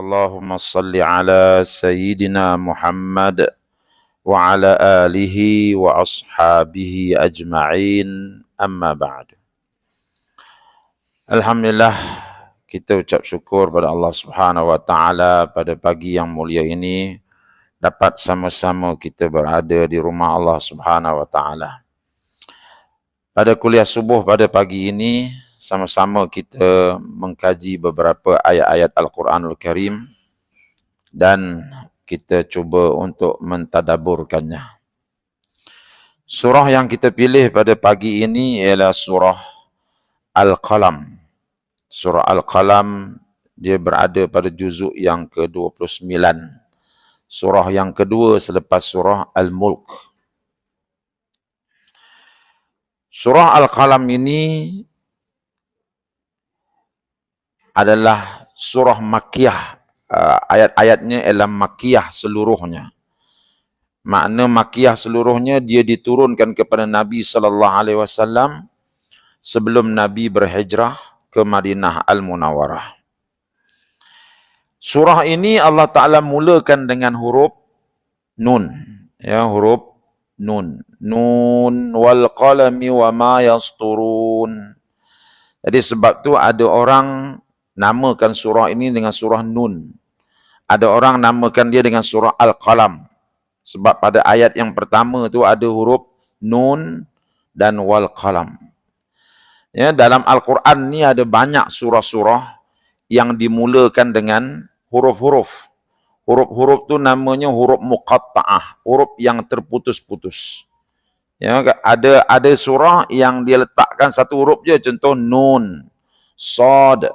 Allahumma salli ala Sayyidina Muhammad wa ala alihi wa ashabihi ajma'in, amma ba'd. Alhamdulillah, kita ucap syukur pada Allah Subhanahu wa taala pada pagi yang mulia ini dapat sama-sama kita berada di rumah Allah Subhanahu wa taala. Pada kuliah subuh pada pagi ini, sama-sama kita mengkaji beberapa ayat-ayat Al-Quranul Karim dan kita cuba untuk mentadaburkannya. Surah yang kita pilih pada pagi ini ialah surah Al-Qalam. Surah Al-Qalam dia berada pada juzuk yang ke-29. Surah yang kedua selepas surah Al-Mulk. Surah Al-Qalam ini adalah surah Makkiyah. Ayat-ayatnya ialah Makkiyah seluruhnya. Makna Makkiyah seluruhnya dia diturunkan kepada Nabi SAW sebelum Nabi berhijrah ke Madinah Al-Munawwarah. Surah ini Allah Ta'ala mulakan dengan huruf Nun. Ya, huruf Nun. Nun wal qalami wa ma yasturun. Jadi sebab tu ada orang namakan surah ini dengan surah Nun. Ada orang namakan dia dengan surah Al-Qalam. Sebab pada ayat yang pertama tu ada huruf Nun dan wal qalam. Ya, dalam Al-Quran ni ada banyak surah-surah yang dimulakan dengan huruf-huruf. Huruf-huruf tu namanya huruf muqatta'ah, huruf yang terputus-putus. Ya, ada surah yang dia letakkan satu huruf je, contoh Nun, Shad.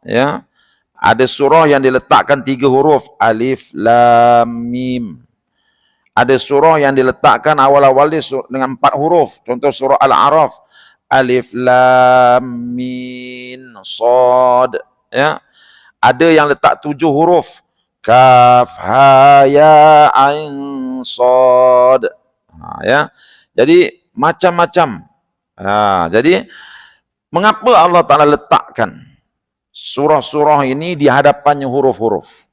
Ya, ada surah yang diletakkan 3 huruf, Alif, Lam, Mim. Ada surah yang diletakkan awal-awal dia dengan 4 huruf, contoh surah Al-A'raf, Alif, Lam, Mim, Shad. Ya, ada yang letak 7 huruf, Kaf, Ha, Ya, Ain, Shad. Ya, jadi macam-macam. Jadi mengapa Allah Ta'ala letakkan surah-surah ini di hadapannya huruf-huruf?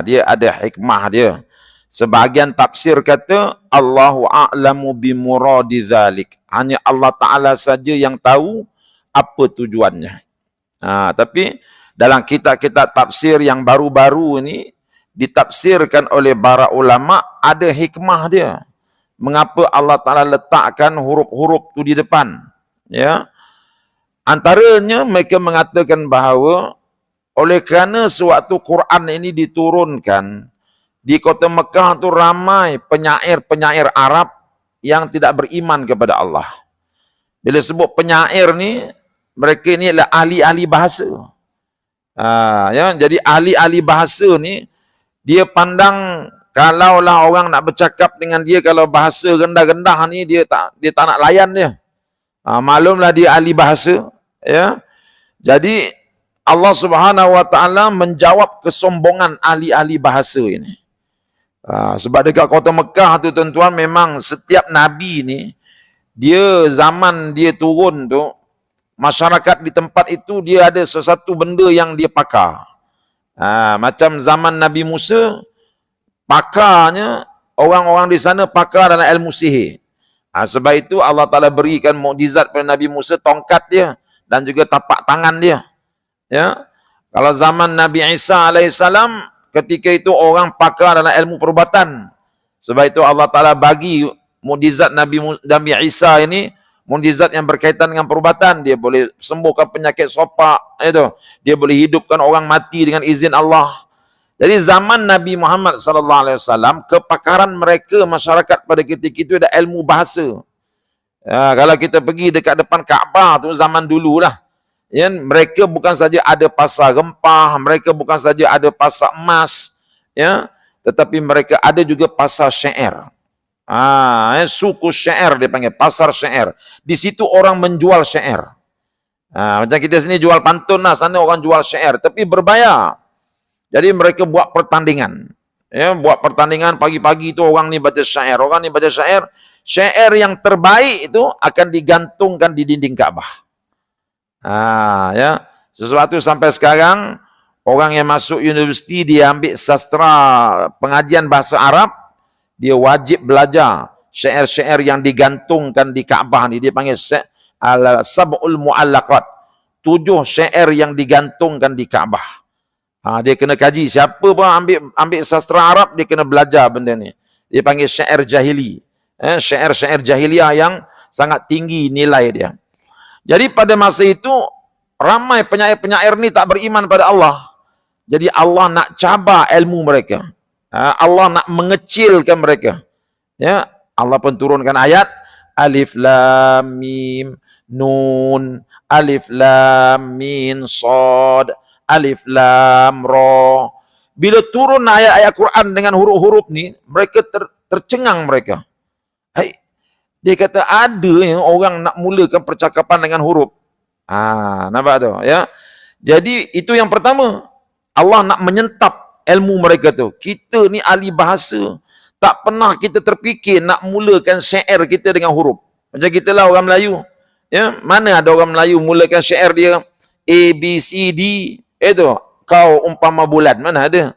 Dia ada hikmah dia. Sebahagian tafsir kata Allahu a'lamu bimuradi dzalik. Hanya Allah Ta'ala saja yang tahu apa tujuannya. Tapi dalam kitab-kitab tafsir yang baru-baru ini ditafsirkan oleh para ulama, ada hikmah dia. Mengapa Allah Ta'ala letakkan huruf-huruf tu di depan? Ya. Antaranya mereka mengatakan bahawa oleh kerana sewaktu Quran ini diturunkan, di kota Mekah tu ramai penyair-penyair Arab yang tidak beriman kepada Allah. Bila sebut penyair ni, mereka ni adalah ahli-ahli bahasa. Ya, jadi ahli-ahli bahasa ni, dia pandang kalaulah orang nak bercakap dengan dia, kalau bahasa rendah-rendah ni, dia tak nak layan dia. Maklumlah dia ahli bahasa. Ya, jadi Allah Subhanahu wa taala menjawab kesombongan ahli-ahli bahasa ini. Sebab dekat kota Mekah tu tuan-tuan, memang setiap nabi ni, dia zaman dia turun tu, masyarakat di tempat itu dia ada sesuatu benda yang dia pakar. Macam zaman Nabi Musa, pakarnya orang-orang di sana pakar dalam ilmu sihir. Sebab itu Allah Ta'ala berikan mukjizat pada Nabi Musa, tongkat dia dan juga tapak tangan dia. Ya, kalau zaman Nabi Isa alaihissalam, ketika itu orang pakar dalam ilmu perubatan. Sebab itu Allah Ta'ala bagi mukjizat Nabi Isa ini, mukjizat yang berkaitan dengan perubatan. Dia boleh sembuhkan penyakit sopak, itu. Dia boleh hidupkan orang mati dengan izin Allah. Jadi zaman Nabi Muhammad SAW, kepakaran mereka masyarakat pada ketika itu ada ilmu bahasa. Ya, kalau kita pergi dekat depan Kaabah tu zaman dululah, ya, mereka bukan saja ada pasar rempah, mereka bukan saja ada pasar emas, ya, tetapi mereka ada juga pasar syair. Suku syair dia panggil, pasar syair. Di situ orang menjual syair. Macam kita sini jual pantun lah, sana orang jual syair, tapi berbayar. Jadi mereka buat pertandingan. Ya, buat pertandingan pagi-pagi itu orang ni baca syair, orang ni baca syair. Syair yang terbaik itu akan digantungkan di dinding Kaabah. Ya, sesuatu sampai sekarang Orang yang masuk universiti, dia ambil sastra pengajian bahasa Arab, dia wajib belajar syair-syair yang digantungkan di Kaabah ni. Dia panggil sab'ul mu'allaqat. 7 syair yang digantungkan di Kaabah. Dia kena kaji. Siapa pun ambil sastra Arab, dia kena belajar benda ni. Dia panggil syair jahili. Syair-syair jahiliah yang sangat tinggi nilai dia. Jadi pada masa itu, ramai penyair-penyair ni tak beriman pada Allah. Jadi Allah nak cabar ilmu mereka. Allah nak mengecilkan mereka. Ya, Allah pun turunkan ayat Alif Lam Mim Nun, Alif Lam Mim Shad, Alif Lam Ra. Bila turun ayat-ayat Quran dengan huruf-huruf ni, mereka tercengang mereka. Hai, dia kata ada yang orang nak mulakan percakapan dengan huruf. Nampak tu ya. Jadi itu yang pertama. Allah nak menyentap ilmu mereka tu. Kita ni ahli bahasa, tak pernah kita terfikir nak mulakan syair kita dengan huruf. Macam kita lah orang Melayu. Ya, mana ada orang Melayu mulakan syair dia A, B, C, D. Itu, kau umpama bulan. Mana ada?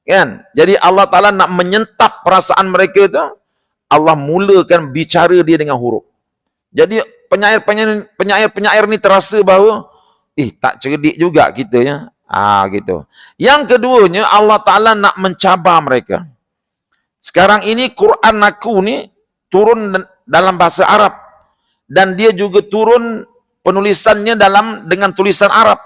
Kan? Jadi Allah Ta'ala nak menyentap perasaan mereka tu. Allah mulakan bicara dia dengan huruf. Jadi penyair-penyair ni terasa bahawa tak cerdik juga kita ya. Gitu. Yang keduanya, Allah Ta'ala nak mencabar mereka. Sekarang ini Quran aku ni turun dalam bahasa Arab. Dan dia juga turun penulisannya dengan tulisan Arab.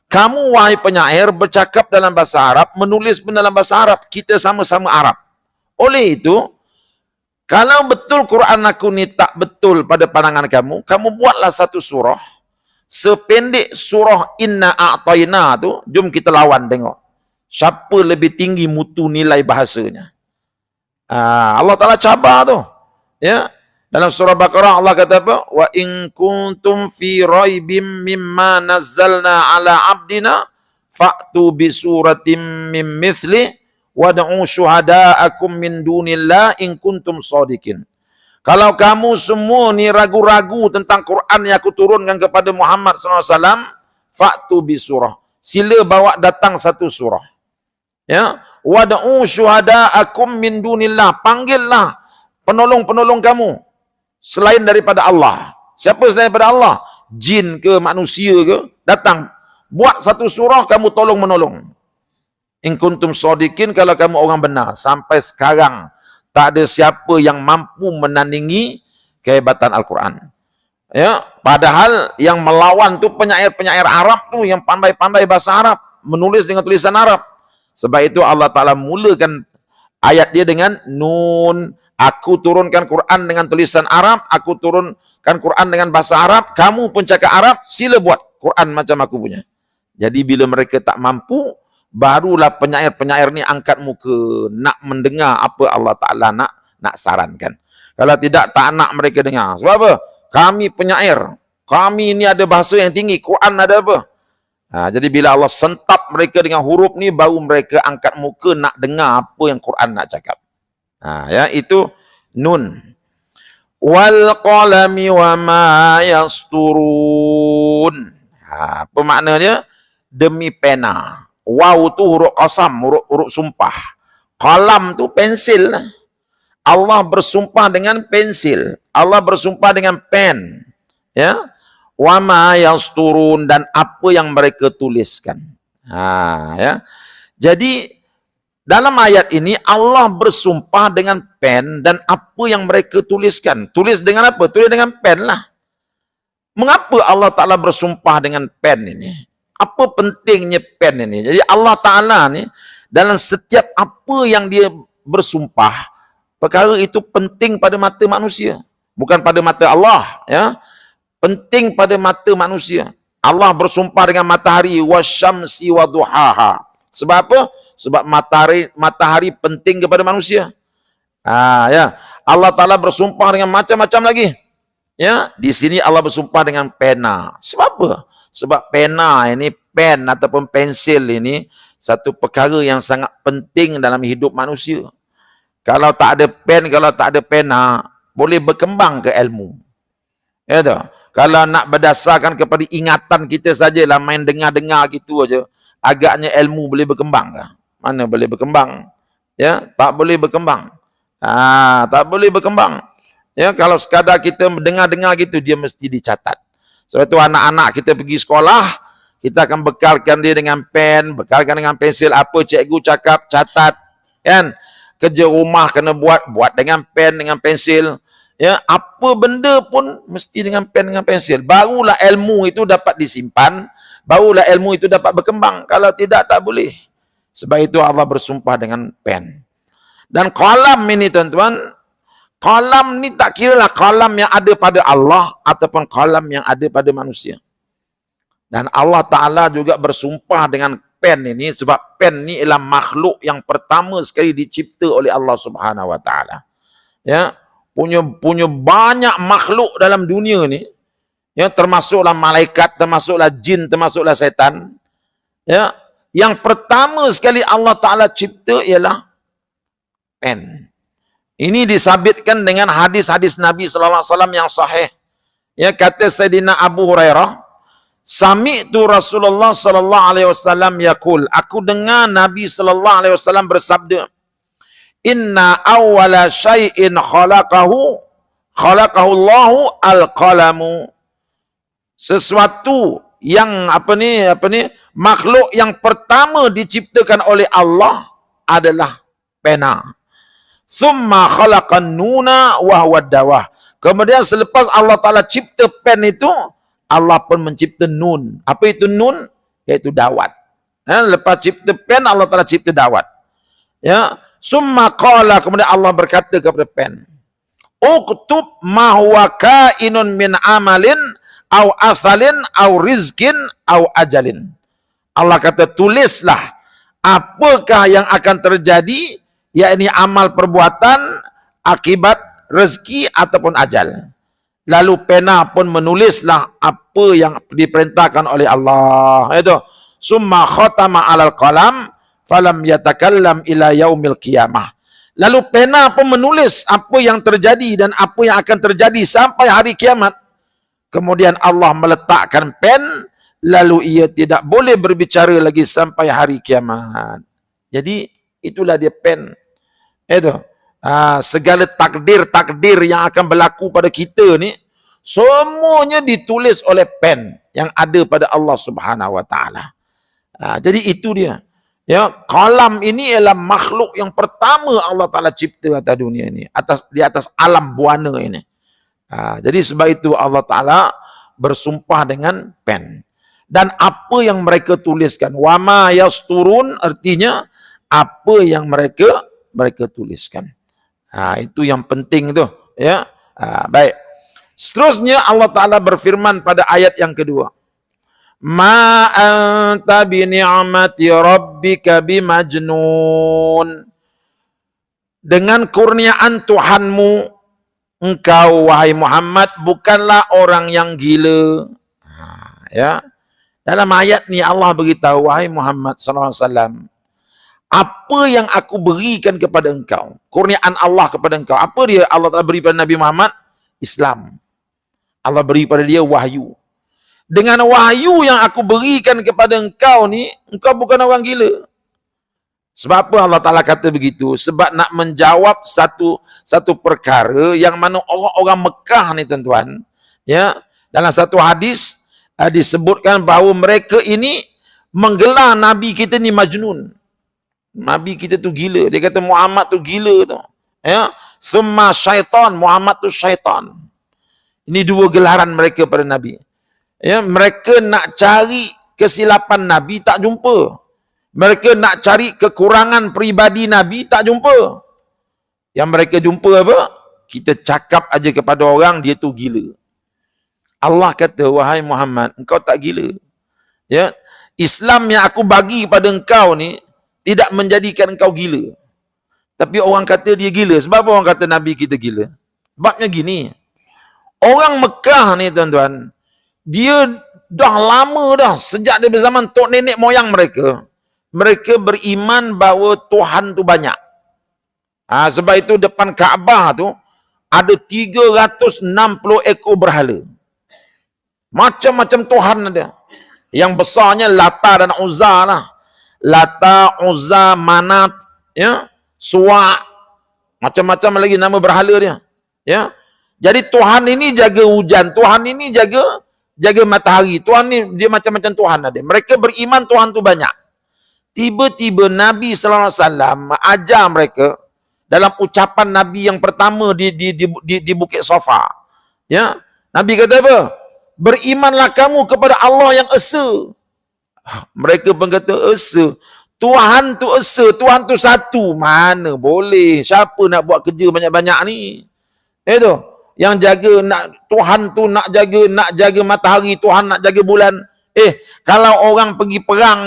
Kamu wahai penyair bercakap dalam bahasa Arab, menulis pun dalam bahasa Arab. Kita sama-sama Arab. Oleh itu, kalau betul Quran aku ni tak betul pada pandangan kamu, kamu buatlah satu surah. Sependek surah Inna A'tayna tu, jom kita lawan tengok. Siapa lebih tinggi mutu nilai bahasanya. Allah Ta'ala cabar tu. Ya. Dalam surah Baqarah Allah kata apa? Wa in kuntum fi raibim mimma nazzalna ala abdina fa'tu bi suratim min mithli wad'u syuhada'akum min dunillah in kuntum shadiqin. Kalau kamu semua ni ragu-ragu tentang Quran yang aku turunkan kepada Muhammad SAW, fa'tu bi surah. Sila bawa datang satu surah. Ya, wad'u syuhada'akum min dunillah. Panggillah penolong-penolong kamu selain daripada Allah. Siapa selain daripada Allah? Jin ke manusia ke? Datang. Buat satu surah, kamu tolong menolong. In kuntum shadiqin, kalau kamu orang benar. Sampai sekarang tak ada siapa yang mampu menandingi kehebatan Al-Quran. Ya, padahal yang melawan tu penyair-penyair Arab tu yang pandai-pandai bahasa Arab, menulis dengan tulisan Arab. Sebab itu Allah Ta'ala mulakan ayat dia dengan Nun. Aku turunkan Quran dengan tulisan Arab, aku turunkan Quran dengan bahasa Arab, kamu pun cakap Arab, sila buat Quran macam aku punya. Jadi bila mereka tak mampu, barulah penyair-penyair ni angkat muka nak mendengar apa Allah Ta'ala nak sarankan. Kalau tidak, tak nak mereka dengar. Sebab apa? Kami penyair, kami ni ada bahasa yang tinggi, Quran ada apa? Jadi bila Allah sentap mereka dengan huruf ni, baru mereka angkat muka nak dengar apa yang Quran nak cakap. Ya, itu Nun. Wal qalami wa ma yasturun. Apa maknanya? Demi pena. Waw tu huruf qasam, huruf sumpah. Qalam tu pensil. Allah bersumpah dengan pensil. Allah bersumpah dengan pen. Ya. Wa ma yasturun, dan apa yang mereka tuliskan. Ya. Jadi dalam ayat ini Allah bersumpah dengan pen dan apa yang mereka tuliskan. Tulis dengan apa? Tulis dengan pen lah. Mengapa Allah Ta'ala bersumpah dengan pen ini? Apa pentingnya pen ini? Jadi Allah Ta'ala ni dalam setiap apa yang dia bersumpah, perkara itu penting pada mata manusia. Bukan pada mata Allah. Ya. Penting pada mata manusia. Allah bersumpah dengan matahari. Wasyamsi wa duhaha. Sebab apa? Sebab matahari penting kepada manusia. Ya. Allah Ta'ala bersumpah dengan macam-macam lagi. Ya. Di sini Allah bersumpah dengan pena. Sebab apa? Sebab pena ini, pen ataupun pensil ini, satu perkara yang sangat penting dalam hidup manusia. Kalau tak ada pen, kalau tak ada pena, boleh berkembang ke ilmu. Ya tak? Kalau nak berdasarkan kepada ingatan kita sajalah, main dengar-dengar gitu aja, agaknya ilmu boleh berkembang kah? Mana boleh berkembang? Ya, tak boleh berkembang. Tak boleh berkembang. Ya, kalau sekadar kita dengar-dengar gitu, dia mesti dicatat. Sebab itu anak-anak kita pergi sekolah, kita akan bekalkan dia dengan pen, bekalkan dengan pensil, apa cikgu cakap, catat. Kan? Kerja rumah kena buat dengan pen, dengan pensil. Ya, apa benda pun mesti dengan pen, dengan pensil. Barulah ilmu itu dapat disimpan, barulah ilmu itu dapat berkembang. Kalau tidak, tak boleh. Sebab itu Allah bersumpah dengan pen. Dan qalam ini tuan-tuan, qalam ni tak kiralah qalam yang ada pada Allah ataupun qalam yang ada pada manusia. Dan Allah Ta'ala juga bersumpah dengan pen ini, sebab pen ni ialah makhluk yang pertama sekali dicipta oleh Allah Subhanahu Wa Ta'ala. Ya, punya banyak makhluk dalam dunia ni, ya, termasuklah malaikat, termasuklah jin, termasuklah setan. Ya, yang pertama sekali Allah Ta'ala cipta ialah pen. Ini disabitkan dengan hadis-hadis Nabi sallallahu alaihi wasallam yang sahih. Ya, kata Sayyidina Abu Hurairah, sami'tu Rasulullah sallallahu alaihi wasallam yaqul, aku dengar Nabi sallallahu alaihi wasallam bersabda, inna awwala syai'in khalaqahu Allahu al-qalamu. Sesuatu yang makhluk yang pertama diciptakan oleh Allah adalah pena. Thumma khalaqan nuna wa huwa dawah. Kemudian selepas Allah Ta'ala cipta pen itu, Allah pun mencipta nun. Apa itu nun? Iaitu dawat. Lepas cipta pen, Allah Ta'ala cipta dawat. Ya, summa qala, kemudian Allah berkata kepada pen, uktub ma huwa kainun min amalin au athalin au rizkin au ajalin. Allah kata, tulislah apakah yang akan terjadi, yakni amal perbuatan, akibat, rezeki ataupun ajal. Lalu pena pun menulislah apa yang diperintahkan oleh Allah. Itu summa khatama alal qalam falam yatakallam ila yaumil qiyamah. Lalu pena pun menulis apa yang terjadi dan apa yang akan terjadi sampai hari kiamat. Kemudian Allah meletakkan pen, lalu ia tidak boleh berbicara lagi sampai hari kiamat. Jadi itulah dia pen. Itu segala takdir-takdir yang akan berlaku pada kita ni, semuanya ditulis oleh pen yang ada pada Allah Subhanahu Wa Taala. Jadi itu dia. Ya, qalam ini ialah makhluk yang pertama Allah Taala cipta atas dunia ini, di atas alam buana ini. Jadi sebab itu Allah Ta'ala bersumpah dengan pen. Dan apa yang mereka tuliskan. Wama yasturun, artinya apa yang mereka tuliskan. Itu yang penting tu. Ya. Baik. Seterusnya Allah Ta'ala berfirman pada ayat yang kedua. Ma anta bi ni'mati rabbika bimajnun. Dengan kurniaan Tuhanmu, engkau wahai Muhammad bukanlah orang yang gila. Ya. Dalam ayat ni Allah beritahu, wahai Muhammad sallallahu alaihi wasallam, apa yang aku berikan kepada engkau, kurniaan Allah kepada engkau. Apa dia Allah Taala beri pada Nabi Muhammad? Islam. Allah beri pada dia wahyu. Dengan wahyu yang aku berikan kepada engkau ni, engkau bukan orang gila. Sebab apa Allah Ta'ala kata begitu? Sebab nak menjawab satu perkara yang mana orang-orang Mekah ni tuan-tuan, ya, dalam satu hadis disebutkan bahawa mereka ini menggelar Nabi kita ni majnun. Nabi kita tu gila. Dia kata Muhammad tu gila tu. Ya, thumma syaitan, Muhammad tu syaitan. Ini dua gelaran mereka pada Nabi. Ya, mereka nak cari kesilapan Nabi tak jumpa. Mereka nak cari kekurangan peribadi Nabi, tak jumpa. Yang mereka jumpa apa? Kita cakap aja kepada orang, dia tu gila. Allah kata, wahai Muhammad, engkau tak gila. Ya, Islam yang aku bagi kepada engkau ni, tidak menjadikan engkau gila. Tapi orang kata dia gila. Sebab apa orang kata Nabi kita gila? Sebabnya gini, orang Mekah ni tuan-tuan, dia dah lama dah, sejak dari zaman tok nenek moyang mereka, mereka beriman bahawa Tuhan tu banyak. Sebab itu depan Kaabah tu ada 360 ekor berhala. Macam-macam Tuhan ada. Yang besarnya Lata dan Uzza lah. Lata, Uzza, Manat, ya, Suwa, macam-macam lagi nama berhala dia. Ya. Jadi Tuhan ini jaga hujan, Tuhan ini jaga matahari, Tuhan ini dia macam-macam Tuhan ada. Mereka beriman Tuhan tu banyak. Tiba-tiba Nabi sallallahu alaihi wasallam ajar mereka dalam ucapan Nabi yang pertama di Bukit Safa. Ya. Nabi kata apa? Berimanlah kamu kepada Allah yang esa. Mereka pun kata esa. Tuhan tu esa, Tuhan tu satu. Mana boleh? Siapa nak buat kerja banyak-banyak ni? Itu. Yang jaga nak Tuhan tu nak jaga matahari, Tuhan nak jaga bulan. Kalau orang pergi perang,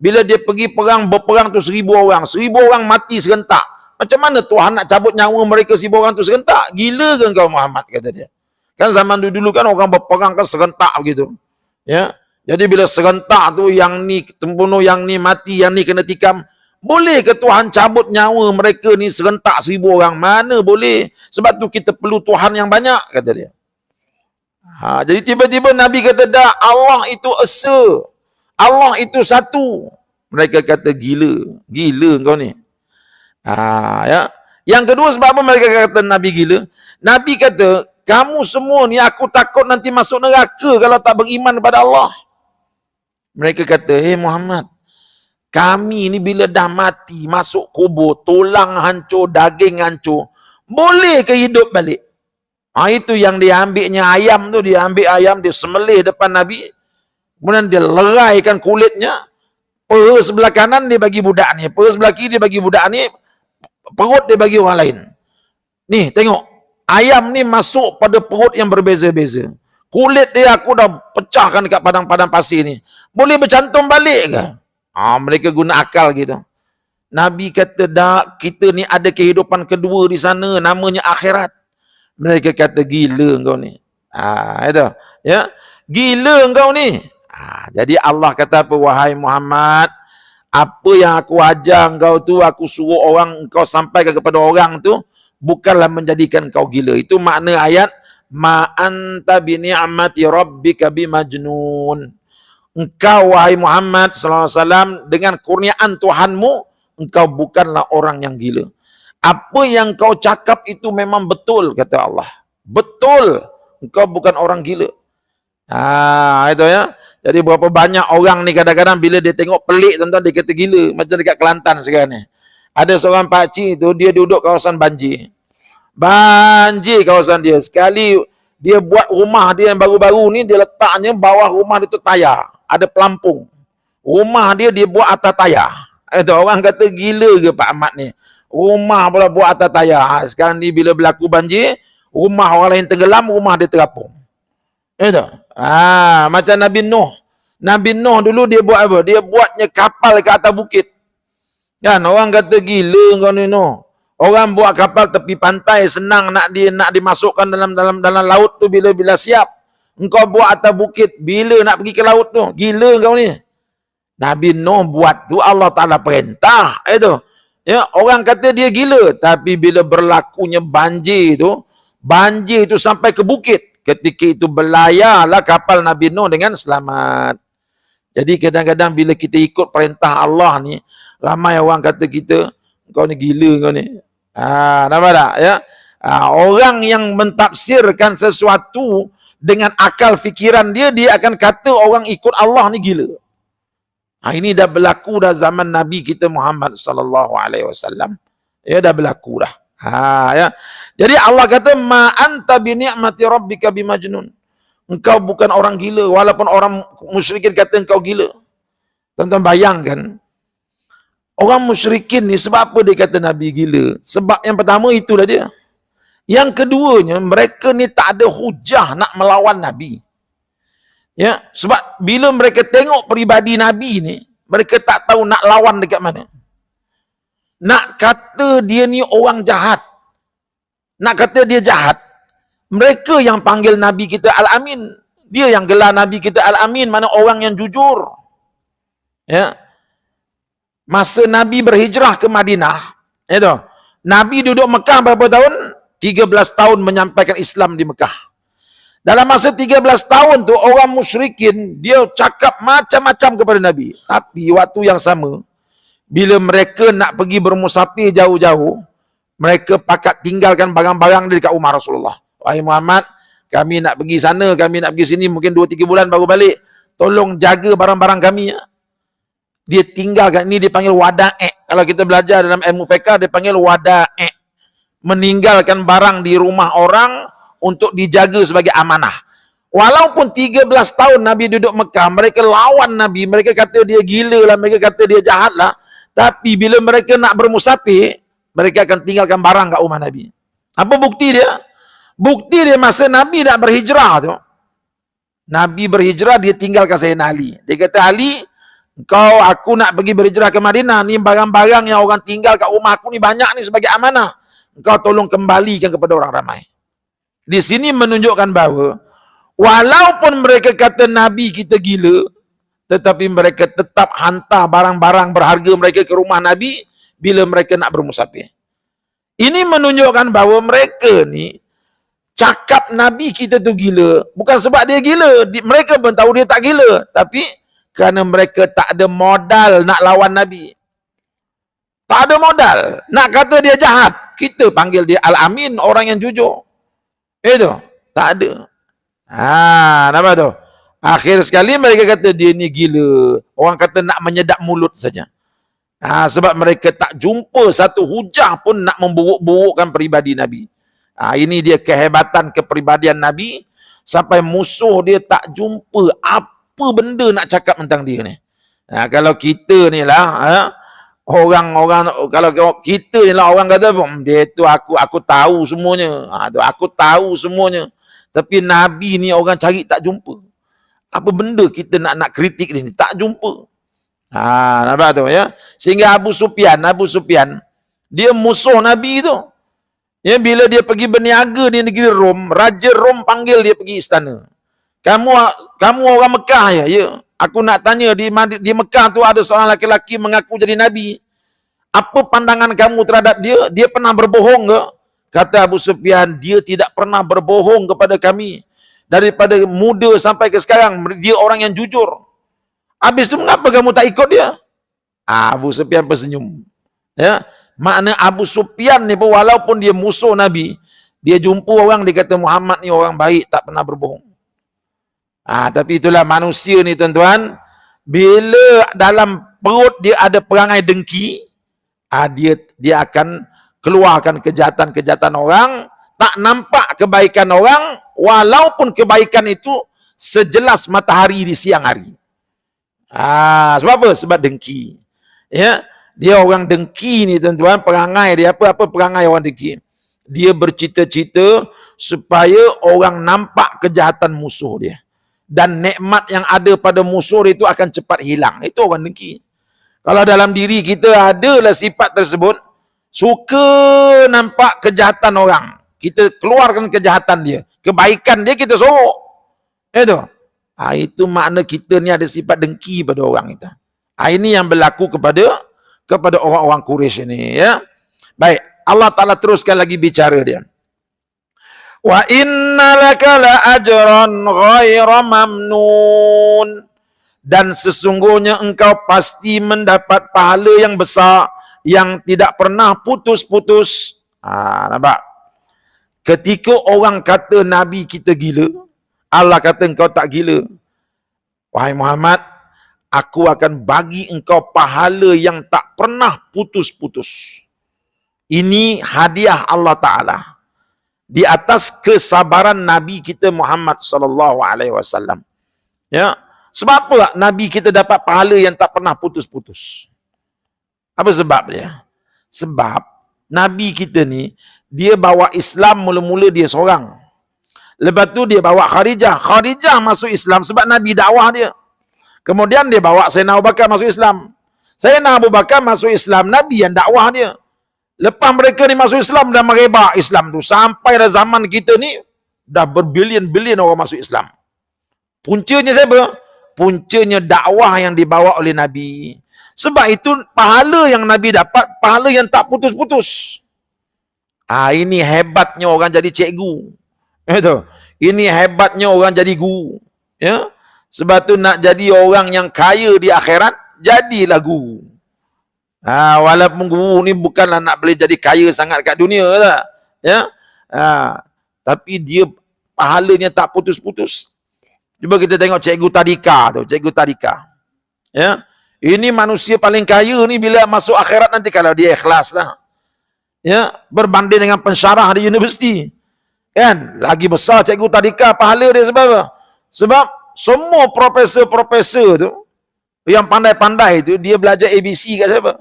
bila dia pergi perang, berperang tu 1000 orang. 1000 orang mati serentak. Macam mana Tuhan nak cabut nyawa mereka 1000 orang tu serentak? Gila ke kau Muhammad, kata dia. Kan zaman dulu kan orang berperang kan serentak begitu. Ya. Jadi bila serentak tu yang ni terbunuh, yang ni mati, yang ni kena tikam. Boleh ke Tuhan cabut nyawa mereka ni serentak 1000 orang? Mana boleh. Sebab tu kita perlu Tuhan yang banyak, kata dia. Jadi tiba-tiba Nabi kata, dah, Allah itu esa. Allah itu satu. Mereka kata, gila. Gila kau ni. Ya. Yang kedua, sebab apa mereka kata Nabi gila? Nabi kata, kamu semua ni aku takut nanti masuk neraka kalau tak beriman kepada Allah. Mereka kata, Muhammad, kami ni bila dah mati, masuk kubur, tulang hancur, daging hancur, boleh ke hidup balik? Itu yang dia ambilnya ayam tu, dia ambil ayam, dia semelih depan Nabi, kemudian dia leraikan kulitnya, peha sebelah kanan dia bagi budak ni, peha sebelah kiri dia bagi budak ni, perut dia bagi orang lain. Ni, tengok, ayam ni masuk pada perut yang berbeza-beza. Kulit dia aku dah pecahkan dekat padang-padang pasir ni. Boleh bercantum balik ke? Mereka guna akal gitu. Nabi kata, dah, kita ni ada kehidupan kedua di sana, namanya akhirat. Mereka kata, gila engkau ni. Itu. Ya. Gila engkau ni. Jadi Allah kata apa? Wahai Muhammad, apa yang aku ajar engkau tu, aku suruh orang engkau sampaikan kepada orang tu, bukanlah menjadikan engkau gila. Itu makna ayat, ma anta bi ni'mati rabbika bimajnun. Engkau wahai Muhammad sallallahu alaihi wasallam dengan kurniaan Tuhanmu, engkau bukanlah orang yang gila. Apa yang kau cakap itu memang betul, kata Allah. Betul. Engkau bukan orang gila. Itu ya. Jadi berapa banyak orang ni kadang-kadang bila dia tengok pelik, tuan-tuan, dia kata gila. Macam dekat Kelantan sekarang ni. Ada seorang pakcik tu, dia duduk kawasan banjir. Banjir kawasan dia. Sekali dia buat rumah dia yang baru-baru ni, dia letaknya bawah rumah dia tu tayar. Ada pelampung. Rumah dia buat atas tayar. Itu orang kata gila ke Pak Ahmad ni. Rumah pula buat atas tayar. Sekarang ni bila berlaku banjir, rumah orang lain tenggelam, rumah dia terapung. Itu. Macam Nabi Nuh. Nabi Nuh dulu dia buat apa? Dia buatnya kapal ke atas bukit. Kan orang kata gila kau ni Nuh. Orang buat kapal tepi pantai senang nak dimasukkan dalam laut tu bila siap. Engkau buat atas bukit bila nak pergi ke laut tu. Gila kau ni. Nabi Nuh buat tu Allah Taala perintah. Itu. Ya, orang kata dia gila, tapi bila berlakunya banjir tu sampai ke bukit. Ketika itu berlayarlah kapal Nabi Nuh dengan selamat. Jadi kadang-kadang bila kita ikut perintah Allah ni, ramai orang kata kita, kau ni gila kau ni. Nampak tak? Ya? Orang yang mentafsirkan sesuatu dengan akal fikiran dia akan kata orang ikut Allah ni gila. Ini dah berlaku dah zaman Nabi kita Muhammad sallallahu alaihi wasallam. Ya, dah berlaku dah. Ya. Jadi Allah kata, ma anta bi ni'mati rabbika bimajnun. Engkau bukan orang gila, walaupun orang musyrikin kata engkau gila. Tuan-tuan bayangkan, orang musyrikin ni sebab apa dia kata Nabi gila? Sebab yang pertama itulah dia. Yang keduanya, mereka ni tak ada hujah nak melawan Nabi. Ya, sebab bila mereka tengok peribadi Nabi ni, mereka tak tahu nak lawan dekat mana. Nak kata dia ni orang jahat, nak kata dia jahat, mereka yang panggil Nabi kita Al-Amin. Dia yang gelar Nabi kita Al-Amin, mana orang yang jujur. Ya. Masa Nabi berhijrah ke Madinah, itu, Nabi duduk Mekah berapa tahun? 13 tahun menyampaikan Islam di Mekah. Dalam masa 13 tahun tu orang musyrikin dia cakap macam-macam kepada Nabi. Tapi waktu yang sama bila mereka nak pergi bermusafir jauh-jauh, mereka pakat tinggalkan barang-barang dia dekat rumah Rasulullah. Wahai Muhammad, kami nak pergi sana, kami nak pergi sini, mungkin 2-3 bulan baru balik. Tolong jaga barang-barang kami. Ya. Dia tinggalkan, ini dipanggil wada'i'. Kalau kita belajar dalam ilmu fiqh, dia panggil wada'i'. Meninggalkan barang di rumah orang untuk dijaga sebagai amanah. Walaupun 13 tahun Nabi duduk Mekah, mereka lawan Nabi, mereka kata dia gila lah, mereka kata dia jahat lah. Tapi bila mereka nak bermusafir, mereka akan tinggalkan barang kat rumah Nabi. Apa bukti dia? Bukti dia masa Nabi nak berhijrah tu. Nabi berhijrah, dia tinggalkan Sayyidina Ali. Dia kata, Ali, aku nak pergi berhijrah ke Madinah, ni barang-barang yang orang tinggal kat rumah aku ni banyak ni sebagai amanah. Engkau tolong kembalikan kepada orang ramai. Di sini menunjukkan bahawa walaupun mereka kata Nabi kita gila, tetapi mereka tetap hantar barang-barang berharga mereka ke rumah Nabi bila mereka nak bermusafir. Ini menunjukkan bahawa mereka ni cakap Nabi kita tu gila, bukan sebab dia gila. Mereka pun tahu dia tak gila. Tapi kerana mereka tak ada modal nak lawan Nabi. Tak ada modal. Nak kata dia jahat, kita panggil dia Al-Amin, orang yang jujur. Itu, tak ada. Nampak tu? Akhir sekali mereka kata dia ni gila. Orang kata nak menyedap mulut saja. Sebab mereka tak jumpa satu hujah pun nak memburuk-burukkan peribadi Nabi. Ini dia kehebatan kepribadian Nabi. Sampai musuh dia tak jumpa apa benda nak cakap tentang dia ni. Kalau kita ni lah, orang-orang, kalau kita ni lah orang kata, dia tu aku tahu semuanya. Aku tahu semuanya. Tapi Nabi ni orang cari tak jumpa. Apa benda kita nak kritik dia ni? Tak jumpa. Nampak tu ya? Sehingga Abu Sufyan, dia musuh Nabi tu. Ya, bila dia pergi berniaga di negeri Rom, Raja Rom panggil dia pergi istana. Kamu orang Mekah ya? Ya. Aku nak tanya, di Mekah tu ada seorang laki-laki mengaku jadi Nabi. Apa pandangan kamu terhadap dia? Dia pernah berbohong ke? Kata Abu Sufyan, dia tidak pernah berbohong kepada kami. Daripada muda sampai ke sekarang, dia orang yang jujur. Habis tu mengapa kamu tak ikut dia? Abu Sufyan tersenyum. Ya, makna Abu Sufyan ni pun walaupun dia musuh Nabi, dia jumpa orang, dia kata Muhammad ni orang baik, tak pernah berbohong. Tapi itulah manusia ni tuan-tuan, bila dalam perut dia ada perangai dengki, dia akan keluarkan kejahatan-kejahatan orang, tak nampak kebaikan orang, walaupun kebaikan itu sejelas matahari di siang hari. Sebab apa? Sebab dengki. Ya, dia orang dengki ni tuan-tuan, perangai dia apa perangai orang dengki? Dia bercita-cita supaya orang nampak kejahatan musuh dia. Dan nikmat yang ada pada musuh itu akan cepat hilang. Itu orang dengki. Kalau dalam diri kita adalah sifat tersebut, suka nampak kejahatan orang, kita keluarkan kejahatan dia, kebaikan dia kita sorok. Itu makna kita ni ada sifat dengki pada orang kita. Ini yang berlaku kepada orang-orang Quraisy ini, ya. Baik, Allah Ta'ala teruskan lagi bicara dia. Wa inna laka la ajran ghaira mamnun. Dan sesungguhnya engkau pasti mendapat pahala yang besar yang tidak pernah putus-putus. Nampak? Ketika orang kata Nabi kita gila, Allah kata engkau tak gila. Wahai Muhammad, aku akan bagi engkau pahala yang tak pernah putus-putus. Ini hadiah Allah Ta'ala di atas kesabaran Nabi kita Muhammad sallallahu alaihi wasallam. Ya, sebab apa Nabi kita dapat pahala yang tak pernah putus-putus? Apa sebab dia? Sebab Nabi kita ni, dia bawa Islam mula-mula dia seorang. Lepas tu dia bawa Khadijah. Khadijah masuk Islam sebab Nabi dakwah dia. Kemudian dia bawa Sayyidina Abu Bakar masuk Islam. Sayyidina Abu Bakar masuk Islam, Nabi yang dakwah dia. Lepas mereka ni masuk Islam dan merebak Islam tu. Sampai dah zaman kita ni, dah berbilion-bilion orang masuk Islam. Puncanya siapa? Puncanya dakwah yang dibawa oleh Nabi. Sebab itu pahala yang Nabi dapat, pahala yang tak putus-putus. Ini hebatnya orang jadi cikgu. Ini hebatnya orang jadi guru. Ya. Sebab tu nak jadi orang yang kaya di akhirat, jadilah guru. Walaupun guru ni bukanlah nak boleh jadi kaya sangat kat dunia tak? Ya. Tapi dia pahalanya tak putus-putus. Cuba kita tengok cikgu tadika tu, cikgu tadika. Ya. Ini manusia paling kaya ni bila masuk akhirat nanti kalau dia ikhlas lah. Ya, berbanding dengan pensyarah di universiti. Kan? Lagi besar cikgu tadika pahala dia sebab apa? Sebab semua profesor-profesor tu yang pandai-pandai tu dia belajar ABC kat siapa?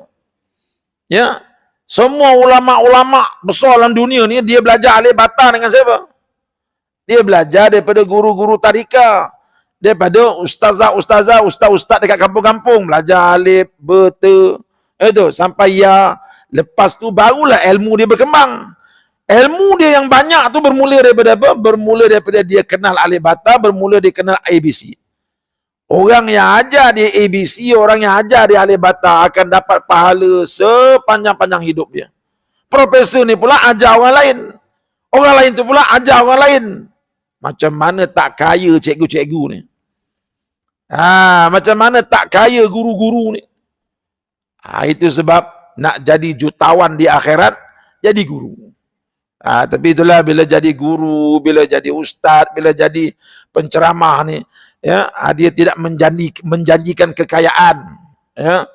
Ya. Semua ulama-ulama besar dalam dunia ni dia belajar alif bata dengan siapa? Dia belajar daripada guru-guru tadika. Daripada ustazah-ustazah, ustaz-ustaz dekat kampung-kampung belajar alif, beta, itu sampai ya. Lepas tu barulah ilmu dia berkembang. Ilmu dia yang banyak tu bermula daripada apa? Bermula daripada dia kenal alif bata, bermula dia kenal ABC. Orang yang ajar dia ABC, orang yang ajar dia alif bata akan dapat pahala sepanjang-panjang hidup dia. Profesor ni pula ajar orang lain. Orang lain tu pula ajar orang lain. Macam mana tak kaya cikgu-cikgu ni? Macam mana tak kaya guru-guru ni? Itu sebab nak jadi jutawan di akhirat, jadi guru. Tapi itulah bila jadi guru, bila jadi ustaz, bila jadi penceramah ni, ya, dia tidak menjanjikan kekayaan. Ya,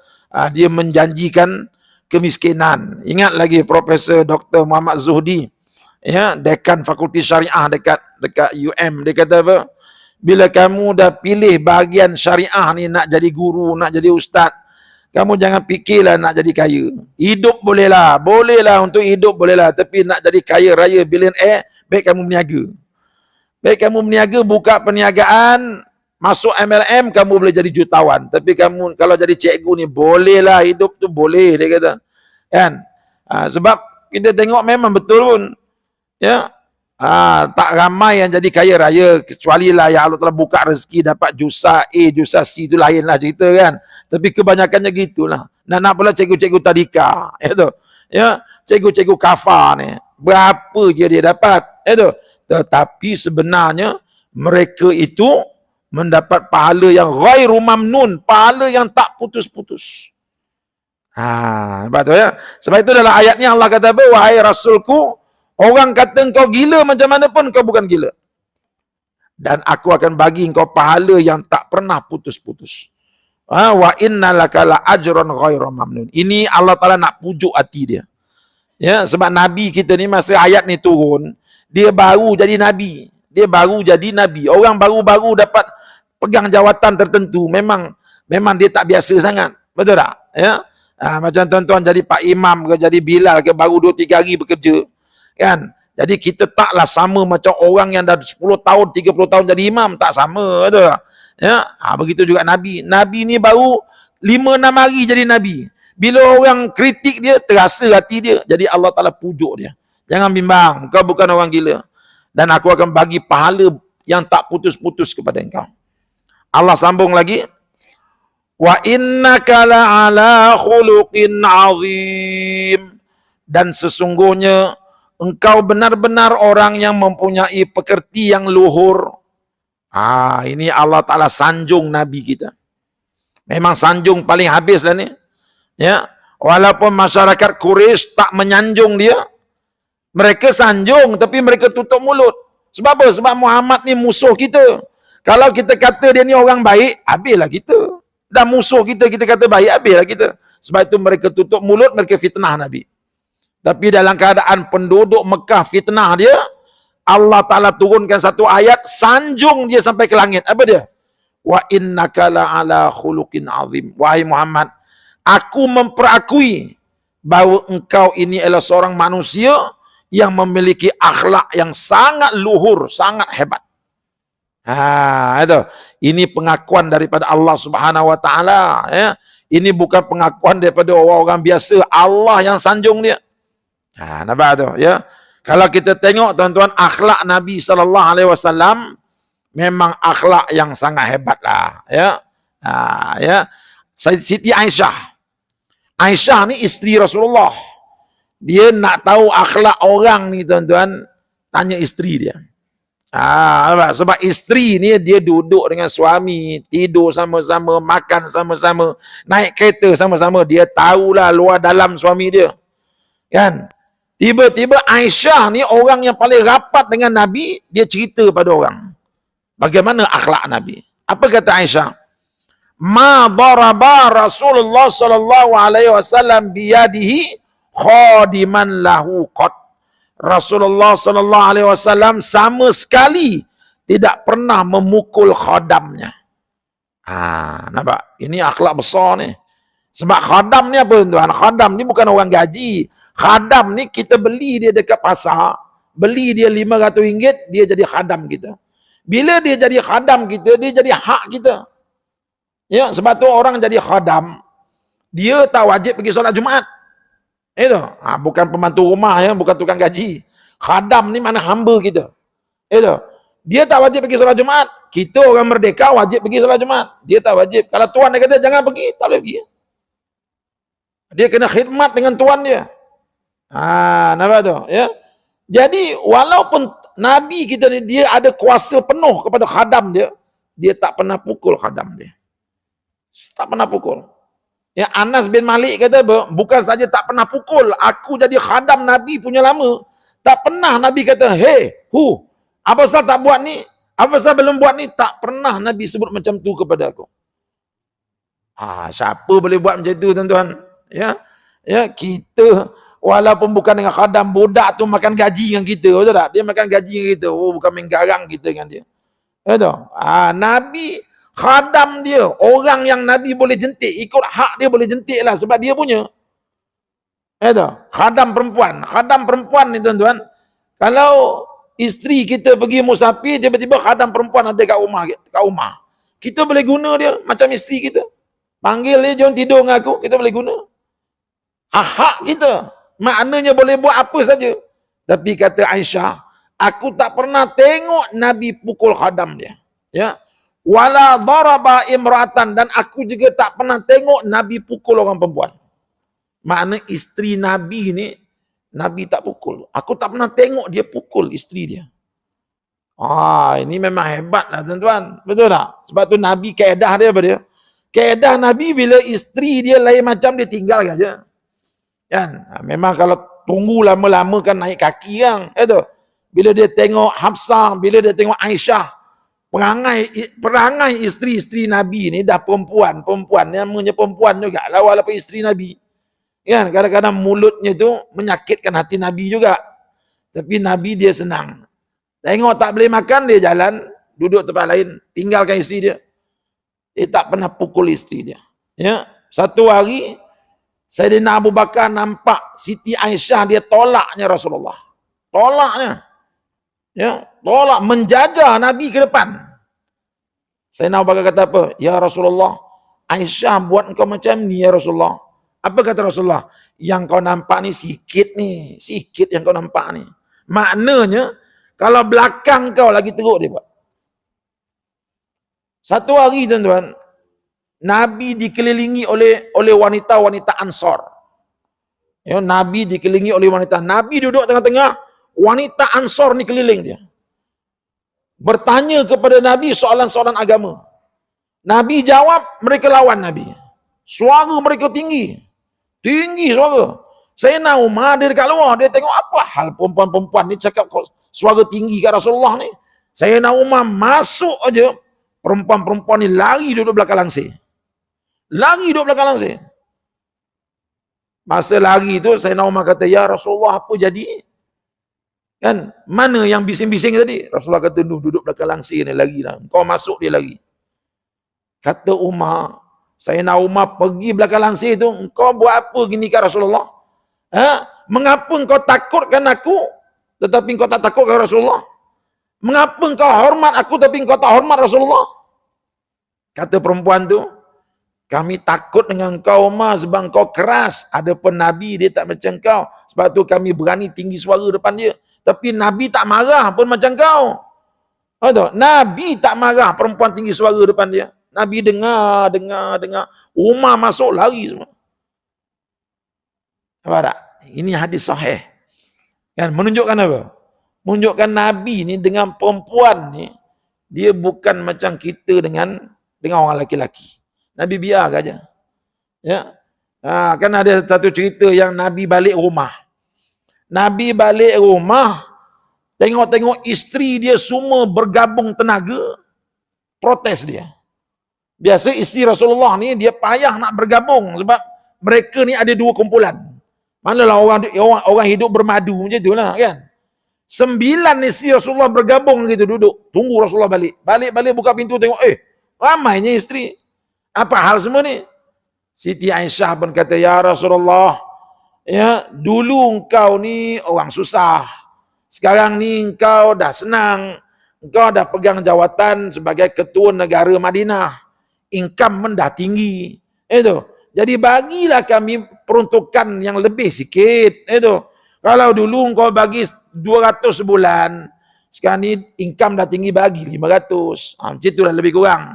dia menjanjikan kemiskinan. Ingat lagi Profesor Dr. Muhammad Zuhdi, ya, dekan Fakulti Syariah dekat UM, dia kata apa? Bila kamu dah pilih bahagian syariah ni nak jadi guru, nak jadi ustaz, kamu jangan fikirlah nak jadi kaya. Hidup bolehlah untuk hidup bolehlah, tapi nak jadi kaya raya billionaire, baik kamu berniaga. Baik kamu berniaga, buka perniagaan, masuk MLM, kamu boleh jadi jutawan. Tapi kamu kalau jadi cikgu ni bolehlah, hidup tu boleh, dia kata. Kan? Sebab kita tengok memang betul pun. Ya. Tak ramai yang jadi kaya raya, kecuali lah yang Allah telah buka rezeki dapat jusa A, jusa C, itu lainlah cerita kan. Tapi kebanyakannya gitulah. Nak pula cikgu-cikgu tadika, itu. Ya, cikgu-cikgu kafar ni, berapa je dia dapat, itu. Tetapi sebenarnya mereka itu mendapat pahala yang ghairu mamnun, pahala yang tak putus-putus. Sebab tu ya. Sebab itu dalam ayat ni Allah kata apa? Wahai Rasulku, orang kata engkau gila macam mana pun kau bukan gila. Dan aku akan bagi engkau pahala yang tak pernah putus-putus. Wa inna laka la ajran ghairu mamnun. Ini Allah Ta'ala nak pujuk hati dia. Ya, sebab Nabi kita ni masa ayat ni turun, dia baru jadi Nabi. Dia baru jadi Nabi. Orang baru-baru dapat pegang jawatan tertentu, memang dia tak biasa sangat. Betul tak? Ya? Macam tuan-tuan jadi Pak Imam ke, jadi Bilal ke, baru 2-3 hari bekerja. Kan? Jadi kita taklah sama macam orang yang dah 10 tahun, 30 tahun jadi imam, tak sama, betul tak? Ya, begitu juga Nabi. Nabi ni baru 5-6 hari jadi Nabi. Bila orang kritik dia, terasa hati dia. Jadi Allah Ta'ala pujuk dia. Jangan bimbang, kau bukan orang gila. Dan aku akan bagi pahala yang tak putus-putus kepada engkau. Allah sambung lagi. Wa innaka la'ala khuluqin azim. Dan sesungguhnya engkau benar-benar orang yang mempunyai pekerti yang luhur. Ini Allah Ta'ala sanjung Nabi kita. Memang sanjung paling habis lah ni. Ya, walaupun masyarakat Quraisy tak menyanjung dia, mereka sanjung tapi mereka tutup mulut. Sebab apa? Sebab Muhammad ni musuh kita. Kalau kita kata dia ni orang baik, habislah kita. Dan musuh kita kata baik, habislah kita. Sebab itu mereka tutup mulut, mereka fitnah Nabi. Tapi dalam keadaan penduduk Mekah fitnah dia, Allah Ta'ala turunkan satu ayat, sanjung dia sampai ke langit. Apa dia? Wa innaka la'ala khuluqin azim. Wahai Muhammad, aku memperakui bahawa engkau ini adalah seorang manusia yang memiliki akhlak yang sangat luhur, sangat hebat. Itu. Ini pengakuan daripada Allah Subhanahu Wa Ta'ala. Ya. Ini bukan pengakuan daripada orang-orang biasa. Allah yang sanjung dia. Nampak tu? Ya. Kalau kita tengok tuan-tuan, akhlak Nabi SAW memang akhlak yang sangat hebat lah. Ya. Ya. Siti Aisyah. Aisyah ni isteri Rasulullah. Dia nak tahu akhlak orang ni tuan-tuan, tanya isteri dia. Sebab isteri ni dia duduk dengan suami, tidur sama-sama, makan sama-sama, naik kereta sama-sama, dia tahulah luar dalam suami dia. Kan? Tiba-tiba Aisyah ni orang yang paling rapat dengan Nabi, dia cerita pada orang. Bagaimana akhlak Nabi? Apa kata Aisyah? Ma daraba Rasulullah sallallahu alaihi wasallam biyadihi khadiman lahu qat. Rasulullah sallallahu alaihi wasallam sama sekali tidak pernah memukul khadamnya. Nampak? Ini akhlak besar ni. Sebab khadam ni apa tuan? Khadam ni bukan orang gaji. Khadam ni kita beli dia dekat pasar, beli dia RM500, dia jadi khadam kita. Bila dia jadi khadam kita, dia jadi hak kita. Ya, sebab tu orang jadi khadam, dia tak wajib pergi solat Jumaat. Itu, bukan pembantu rumah ya, bukan tukang gaji. Khadam ni mana hamba kita. Itu, dia tak wajib pergi solat Jumaat. Kita orang merdeka wajib pergi solat Jumaat. Dia tak wajib. Kalau tuan dia kata jangan pergi, tak boleh pergi. Dia kena khidmat dengan tuan dia. Nampak tu? Ya. Jadi walaupun Nabi kita ni dia ada kuasa penuh kepada khadam dia, dia tak pernah pukul khadam dia. Tak pernah pukul. Ya, Anas bin Malik kata bukan saja tak pernah pukul, aku jadi khadam Nabi punya lama, tak pernah Nabi kata, "Hey, apa pasal tak buat ni? Apa pasal belum buat ni?" Tak pernah Nabi sebut macam tu kepada aku. Siapa boleh buat macam tu tuan-tuan? Ya. Ya, kita walaupun bukan dengan khadam, budak tu makan gaji dengan kita, betul tak? Dia makan gaji dengan kita. Bukan main garang kita dengan dia. Betul? Nabi, khadam dia, orang yang Nabi boleh jentik, ikut hak dia boleh jentik lah, sebab dia punya. Betul? Khadam perempuan. Khadam perempuan ni tuan-tuan, kalau isteri kita pergi musafir, tiba-tiba khadam perempuan ada kat rumah. Kita boleh guna dia macam isteri kita. Panggil dia, jom tidur dengan aku, kita boleh guna. Hak kita. Maknanya boleh buat apa saja. Tapi kata Aisyah, aku tak pernah tengok Nabi pukul khadam dia. Ya. Wala daraba imra'atan, dan aku juga tak pernah tengok Nabi pukul orang perempuan. Makna isteri Nabi ni Nabi tak pukul. Aku tak pernah tengok dia pukul isteri dia. Ini memang hebat lah tuan-tuan. Betul tak? Sebab tu Nabi kaedah dia apa dia? Kaedah Nabi bila isteri dia lain macam, dia tinggal saja. Kan? Memang kalau tunggu lama-lama kan naik kaki kan. Itu. Bila dia tengok Hafsah, bila dia tengok Aisyah, perangai isteri-isteri Nabi ni dah perempuan namanya perempuan juga lah walaupun isteri Nabi. Kan? Kadang-kadang mulutnya tu menyakitkan hati Nabi juga. Tapi Nabi dia senang. Tengok tak boleh makan, dia jalan, duduk tempat lain, tinggalkan isteri dia. Dia tak pernah pukul isteri dia. Ya. Satu hari Sayyidina Abu Bakar nampak Siti Aisyah, dia tolaknya Rasulullah. Tolaknya. Ya, tolak, menjajah Nabi ke depan. Sayyidina Abu Bakar kata apa? Ya Rasulullah, Aisyah buat engkau macam ni ya Rasulullah. Apa kata Rasulullah? Yang kau nampak ni sikit ni. Sikit yang kau nampak ni. Maknanya, kalau belakang kau lagi teruk dia buat. Satu hari tuan-tuan, Nabi dikelilingi oleh wanita-wanita Ansar. Ya, Nabi dikelilingi oleh wanita. Nabi duduk tengah-tengah, wanita Ansar ni keliling dia. Bertanya kepada Nabi soalan-soalan agama. Nabi jawab, mereka lawan Nabi. Suara mereka tinggi. Tinggi suara. Sayyidina Umar dia dekat luar, dia tengok apa hal perempuan-perempuan ni cakap suara tinggi kat Rasulullah ni. Sayyidina Umar masuk aja, perempuan-perempuan ni lari duduk belakang langsir. Lari duduk belakang langsir. Masa lari tu Sayyidina Umar kata, ya Rasulullah apa jadi? Kan? Mana yang bising-bising tadi? Rasulullah kata, duduk belakang langsir ni, lari lah. Kau masuk dia lari. Kata Umar, Sayyidina Umar pergi belakang langsir tu, kau buat apa gini kat Rasulullah? Mengapa kau takutkan aku tetapi kau tak takutkan Rasulullah? Mengapa kau hormat aku tapi kau tak hormat Rasulullah? Kata perempuan tu, kami takut dengan kau Umar sebab kau keras. Adapun Nabi dia tak macam kau. Sebab tu kami berani tinggi suara depan dia. Tapi Nabi tak marah pun macam kau. Nabi tak marah perempuan tinggi suara depan dia. Nabi dengar. Umar masuk lari semua. Apa tak? Ini hadis sahih. Kan menunjukkan apa? Menunjukkan Nabi ni dengan perempuan ni, dia bukan macam kita dengan orang lelaki-lelaki. Nabi biar aja. Ya. Kan ada satu cerita yang Nabi balik rumah. Nabi balik rumah, tengok-tengok isteri dia semua bergabung tenaga, protes dia. Biasa isteri Rasulullah ni dia payah nak bergabung sebab mereka ni ada dua kumpulan. Manalah orang hidup bermadu macam itulah kan. 9 isteri Rasulullah bergabung gitu duduk, tunggu Rasulullah balik. Balik buka pintu tengok, ramainya isteri. Apa hal semua ni? Siti Aisyah pun kata, ya Rasulullah, ya, dulu engkau ni orang susah. Sekarang ni engkau dah senang. Engkau dah pegang jawatan sebagai ketua negara Madinah. Income pun dah tinggi. Itu. Jadi bagilah kami peruntukan yang lebih sikit. Itu. Kalau dulu engkau bagi 200 sebulan, sekarang ni income dah tinggi bagi 500. Macam itulah lebih kurang.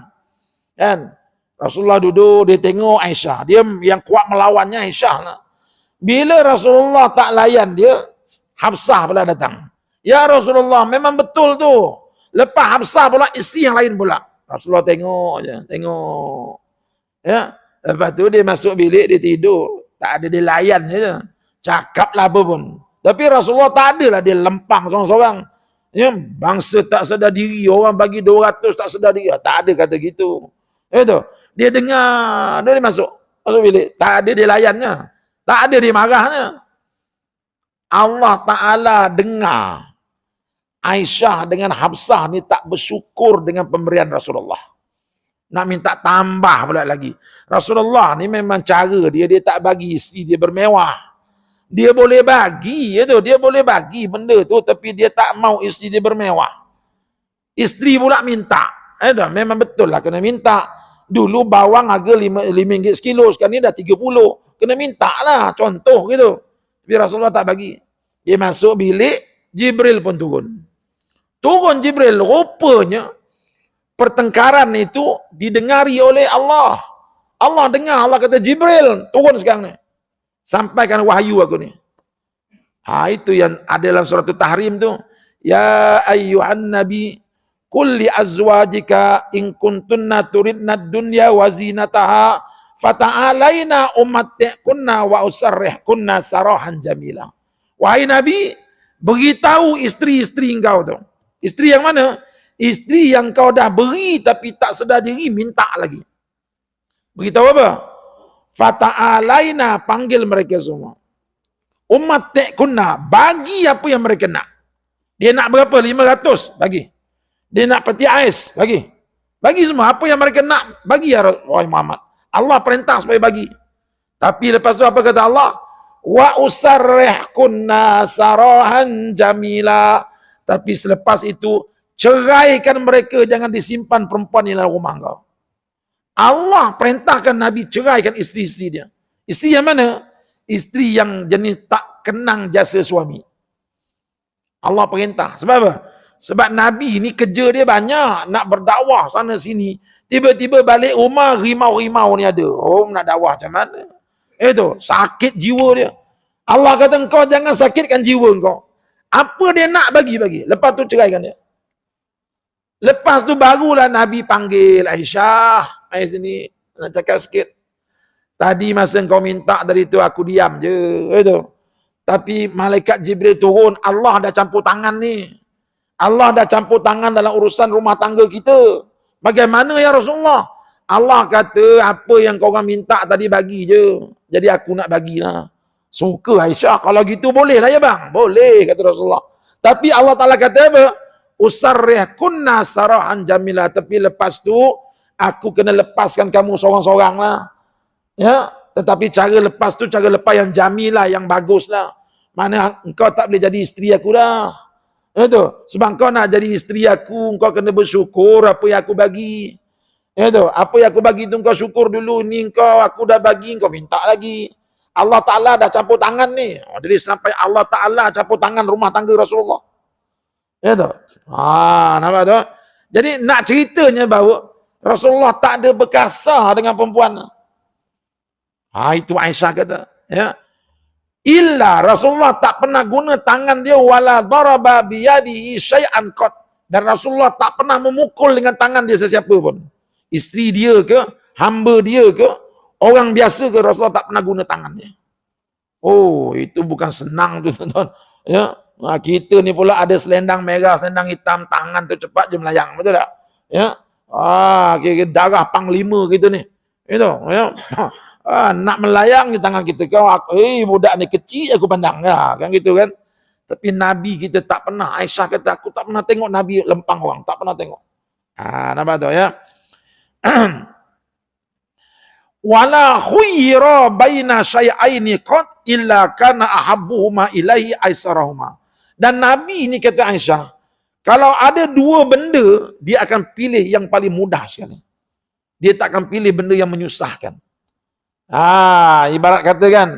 Kan? Rasulullah duduk, dia tengok Aisyah. Dia yang kuat melawannya Aisyah lah. Bila Rasulullah tak layan dia, Hafsah pula datang. Ya Rasulullah, memang betul tu. Lepas Hafsah pula, isteri yang lain pula. Rasulullah tengok je, tengok. Ya, lepas tu dia masuk bilik, dia tidur. Tak ada dia layan je. Cakap lah apa pun. Tapi Rasulullah tak adalah dia lempang seorang-seorang. Ya, bangsa tak sedar diri, orang bagi 200 tak sedar diri. Tak ada kata gitu. Itu. Dia dengar, dia masuk bilik. Tak ada dia layannya. Tak ada dia marahnya. Allah Ta'ala dengar Aisyah dengan Hafsah ni tak bersyukur dengan pemberian Rasulullah. Nak minta tambah pula lagi. Rasulullah ni memang cara dia tak bagi isteri dia bermewah. Dia boleh bagi, dia boleh bagi benda tu, tapi dia tak mau isteri dia bermewah. Isteri pula minta. Memang betul lah kena minta. Dulu bawang harga RM5 sekilo, sekarang ni dah 30. Kena minta lah, contoh gitu. Tapi Rasulullah tak bagi. Dia masuk bilik, Jibril pun turun. Turun Jibril, rupanya pertengkaran itu didengari oleh Allah. Allah dengar, Allah kata, Jibril, turun sekarang ni. Sampaikan wahyu aku ni. Itu yang ada dalam surah Tahrim tu. Ya ayyuhan nabi, qul li azwajika in kuntunna turidna dunya wa zinataha fata'alaina umatti'kunna wa usarrihkunna sarahan jamila. Wahai Nabi, beritahu isteri-isteri engkau tu. Isteri yang mana? Isteri yang kau dah beri tapi tak sedar diri, minta lagi. Beritahu apa? Fata'alaina, panggil mereka semua. Umatti'kunna, bagi apa yang mereka nak. Dia nak berapa? 500, bagi. Dia nak peti ais, bagi. Bagi semua. Apa yang mereka nak, bagi ya Muhammad. Allah perintah supaya bagi. Tapi lepas tu apa kata Allah? Wa usarrihkunna sarahan jamila. Tapi selepas itu, ceraikan mereka, jangan disimpan perempuan di dalam rumah kau. Allah perintahkan Nabi ceraikan isteri-isteri dia. Isteri yang mana? Isteri yang jenis tak kenang jasa suami. Allah perintah. Sebab apa? Sebab Nabi ni kerja dia banyak, nak berdakwah sana sini. Tiba-tiba balik rumah, rimau-rimau ni ada. Nak dakwah macam mana? Itu, sakit jiwa dia. Allah kata, engkau jangan sakitkan jiwa engkau. Apa dia nak bagi-bagi. Lepas tu ceraikan dia. Lepas tu barulah Nabi panggil Aisyah. Mari sini, nak cakap sikit. Tadi masa engkau minta dari tu, aku diam je. Itu. Tapi malaikat Jibril turun, Allah dah campur tangan ni. Allah dah campur tangan dalam urusan rumah tangga kita. Bagaimana ya Rasulullah? Allah kata, apa yang kau orang minta tadi bagi je. Jadi aku nak bagilah. Suka Aisyah, kalau gitu boleh lah ya bang. Boleh, kata Rasulullah. Tapi Allah Ta'ala kata apa? Usarrihkunna sarahan jamila. Tapi lepas tu, aku kena lepaskan kamu seorang-seorang lah. Ya, tetapi cara lepas tu, cara lepas yang jamilah, yang bagus lah. Mana engkau tak boleh jadi isteri aku dah. Itu. Sebab kau nak jadi isteri aku, kau kena bersyukur apa yang aku bagi. Itu. Apa yang aku bagi tu kau syukur dulu. Ni kau aku dah bagi, kau minta lagi. Allah Ta'ala dah campur tangan ni. Jadi sampai Allah Ta'ala campur tangan rumah tangga Rasulullah. Itu. Nampak tu? Jadi nak ceritanya bahawa Rasulullah tak ada berkasar dengan perempuan. Itu Aisyah kata. Ya. Illa Rasulullah tak pernah guna tangan dia wala daraba biyadihi syai'an qat. Dan Rasulullah tak pernah memukul dengan tangan dia sesiapa pun. Isteri dia ke, hamba dia ke, orang biasa ke, Rasulullah tak pernah guna tangannya. Oh, itu bukan senang tu tuan-tuan. Ya, kita ni pula ada selendang merah, selendang hitam, tangan tu cepat je melayang, betul tak? Ya. Kira-kira darah panglima kita ni. Itu, ya. Nak melayang di tangan kita, kau budak ni kecil aku pandang, ya, kan gitu kan. Tapi Nabi kita tak pernah. Aisyah kata aku tak pernah tengok Nabi lempang orang, tak pernah tengok. Nampak tu ya. Wala khuyira baina syai'aini qad illa kana ahabbuhuma ilaihi aisarahuma. Dan Nabi ni kata Aisyah, kalau ada dua benda, dia akan pilih yang paling mudah sekali. Dia tak akan pilih benda yang menyusahkan. Ibarat kata kan,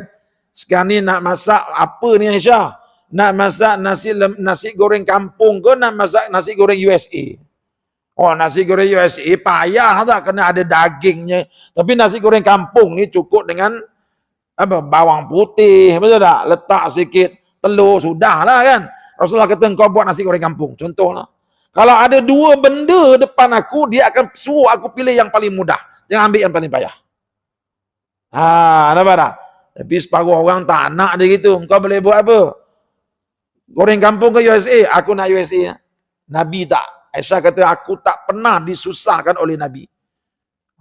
sekarang ni nak masak apa ni Aisyah? Nak masak nasi goreng kampung ke nak masak nasi goreng USA? Oh, nasi goreng USA payah tak, kena ada dagingnya. Tapi nasi goreng kampung ni cukup dengan bawang putih, betul tak? Letak sikit telur, sudahlah kan. Rasulullah kata kau buat nasi goreng kampung, contohlah. Kalau ada dua benda depan aku, dia akan suruh aku pilih yang paling mudah. Jangan ambil yang paling payah. Nampak tak? Tapi separuh orang tak nak dia gitu. Kau boleh buat apa? Goreng kampung ke USA? Aku nak USA. Nabi tak. Aisyah kata aku tak pernah disusahkan oleh Nabi.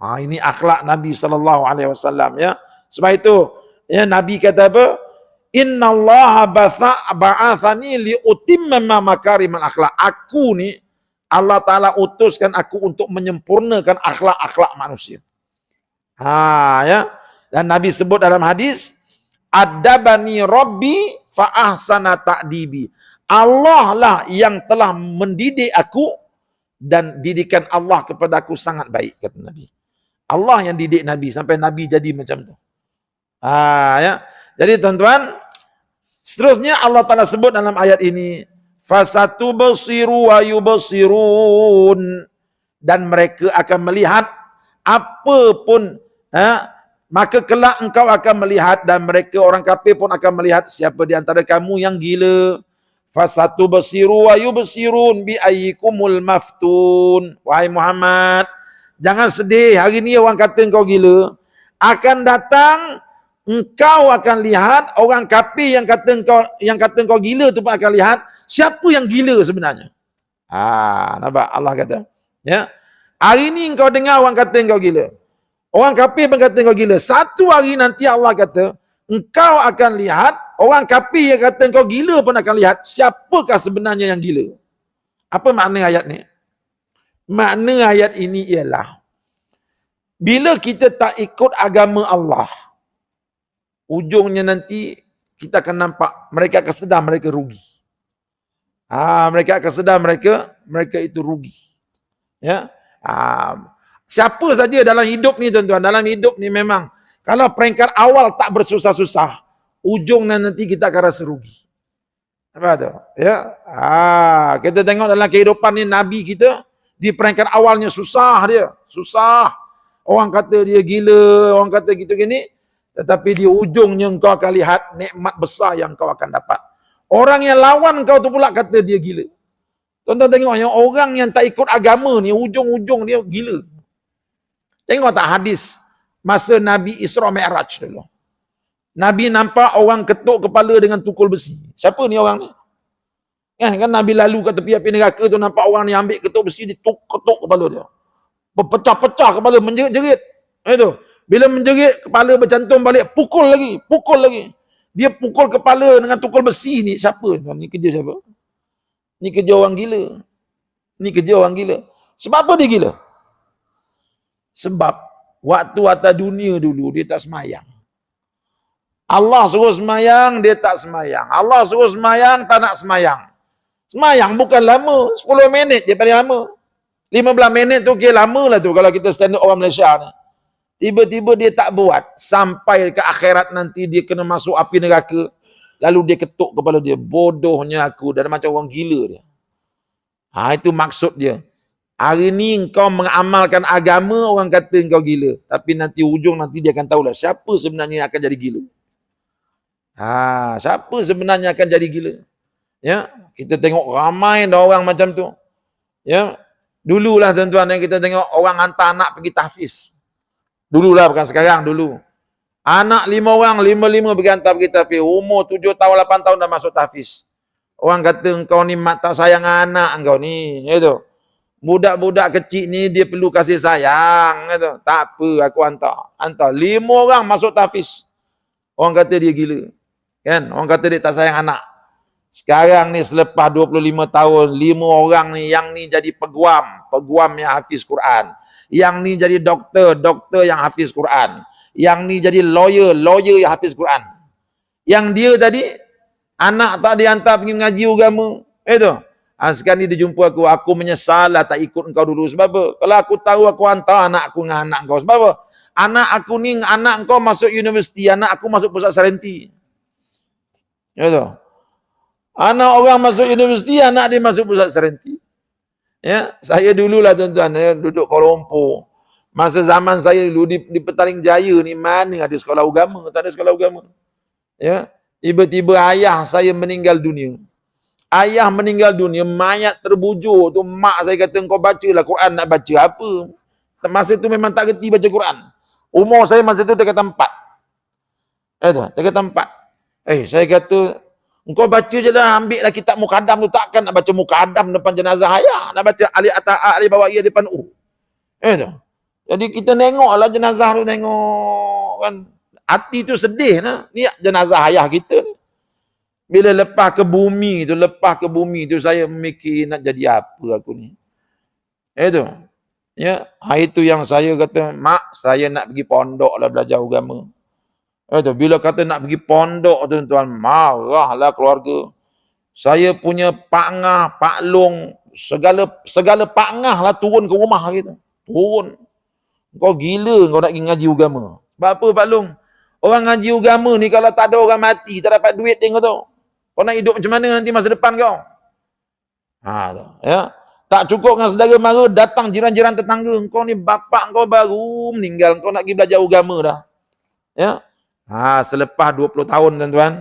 Ini akhlak Nabi SAW ya. Sebab itu ya, Nabi kata apa? Inna Allah ba'athani liutimma makarimal akhlak. Aku ni Allah Ta'ala utuskan aku untuk menyempurnakan akhlak-akhlak manusia. Ya. Dan Nabi sebut dalam hadis, Adabani Rabbi fa'ahsana ta'dibi. Allah lah yang telah mendidik aku dan didikan Allah kepada aku sangat baik, kata Nabi. Allah yang didik Nabi sampai Nabi jadi macam tu. Ya. Jadi tuan-tuan, seterusnya Allah Ta'ala sebut dalam ayat ini, fasatubsiru wa yubsirun, dan mereka akan melihat apapun, maka kelak engkau akan melihat, dan mereka orang kafir pun akan melihat siapa di antara kamu yang gila. Fasatubsiru wa yubsirun bi ayyikumul maftun. Wahai Muhammad, jangan sedih, hari ni orang kata engkau gila. Akan datang engkau akan lihat orang kafir yang kata engkau gila tu pun akan lihat siapa yang gila sebenarnya. Nampak Allah kata, ya. Hari ni engkau dengar orang kata engkau gila. Orang kafir pun kata engkau gila. Satu hari nanti Allah kata, engkau akan lihat, orang kafir yang kata engkau gila pun akan lihat siapakah sebenarnya yang gila. Apa makna ayat ni? Makna ayat ini ialah, bila kita tak ikut agama Allah, ujungnya nanti kita akan nampak mereka akan sedar mereka rugi. Mereka akan sedar mereka itu rugi. Ya. Siapa saja dalam hidup ni tuan-tuan, dalam hidup ni memang kalau peringkat awal tak bersusah-susah, ujungnya nanti kita akan rasa rugi. Apa tu? Ya. Kita tengok dalam kehidupan ni Nabi kita, di peringkat awalnya susah dia, susah. Orang kata dia gila, orang kata gitu gini, tetapi di ujungnya engkau akan lihat nikmat besar yang kau akan dapat. Orang yang lawan kau tu pula kata dia gila. Tuan-tuan tengok yang orang yang tak ikut agama ni, ujung-ujung dia gila. Tengok tak hadis masa Nabi Isra Mi'raj dulu. Nabi nampak orang ketuk kepala dengan tukul besi. Siapa ni orang ni? Kan Nabi lalu kat tepi api neraka tu, nampak orang ni ambil ketuk besi, ketuk kepala dia. Pecah-pecah kepala, menjerit-jerit. Itu. Bila menjerit, kepala bercantum balik, pukul lagi. Dia pukul kepala dengan tukul besi ni. Siapa? Ni kerja siapa? Ni kerja orang gila. Sebab apa dia gila? Sebab waktu atas dunia dulu dia tak semayang. Allah suruh semayang, dia tak semayang. Allah suruh semayang, tak nak semayang. Semayang bukan lama, 10 minit je paling lama. 15 minit tu kira lama lah tu kalau kita standard orang Malaysia ni. Tiba-tiba dia tak buat. Sampai ke akhirat nanti dia kena masuk api neraka. Lalu dia ketuk kepala dia. Bodohnya aku. Dan macam orang gila dia. Itu maksud dia. Hari ni engkau mengamalkan agama, orang kata engkau gila. Tapi nanti ujung nanti dia akan tahulah siapa sebenarnya yang akan jadi gila. Siapa sebenarnya akan jadi gila? Ya, kita tengok ramai dah orang macam tu. Ya, dululah tuan-tuan yang kita tengok orang hantar anak pergi tahfiz. Dululah, bukan sekarang, dulu. Anak 5 orang, 5-5 pergi hantar pergi tahfiz. Umur 7 tahun, 8 tahun dah masuk tahfiz. Orang kata engkau ni mak tak sayang anak engkau ni. Itu. Budak-budak kecil ni dia perlu kasih sayang. Itu. Tak apa, aku hantar. Hantar 5 orang masuk tahfiz. Orang kata dia gila. Kan? Orang kata dia tak sayang anak. Sekarang ni selepas 25 tahun, 5 orang ni, yang ni jadi peguam yang hafiz Quran. Yang ni jadi doktor yang hafiz Quran. Yang ni jadi lawyer yang hafiz Quran. Yang dia tadi, anak tak dihantar pergi mengaji agama. Itu. Sekarang ni dia jumpa aku menyesal lah tak ikut engkau dulu. Sebab apa? Kalau aku tahu aku hantar anak aku dengan anak kau. Sebab apa? Anak aku ni, anak kau masuk universiti, anak aku masuk pusat serenti. Itu. Anak orang masuk universiti, anak dia masuk pusat serenti. Ya, saya dululah tuan-tuan, duduk Kuala Lumpur. Masa zaman saya dulu di Petaling Jaya ni, mana ada sekolah agama? Tak ada sekolah agama. Ya, tiba-tiba ayah saya meninggal dunia. Ayah meninggal dunia, mayat terbujur tu, mak saya kata, kau bacalah Quran, nak baca apa? Masa tu memang tak kerti baca Quran. Umur saya masa tu tingkatan 4. Tingkatan 4. Saya kata, engkau baca je lah, ambil lah kitab Mukadam tu. Takkan nak baca Mukadam depan jenazah ayah. Nak baca Ali Ata'a, Ali bawa ia depan Jadi kita tengok lah jenazah tu, tengok kan. Hati tu sedih lah. Ni jenazah ayah kita ni. Bila lepas ke bumi tu, saya memikir nak jadi apa aku ni. Ya, itu yang saya kata, mak, saya nak pergi pondok lah belajar agama. Bila kata nak pergi pondok tuan-tuan, marahlah keluarga. Saya punya pak ngah, pak long, segala pak ngah lah turun ke rumah kita. Turun. Kau gila kau nak pergi ngaji agama. Sebab apa pak long? Orang ngaji agama ni kalau tak ada orang mati, tak dapat duit dia kau tahu. Kau nak hidup macam mana nanti masa depan kau? Ya. Tak cukup dengan saudara mara, datang jiran-jiran tetangga. Kau ni bapak kau baru meninggal, kau nak pergi belajar agama dah. Ya. Selepas 20 tahun tuan-tuan,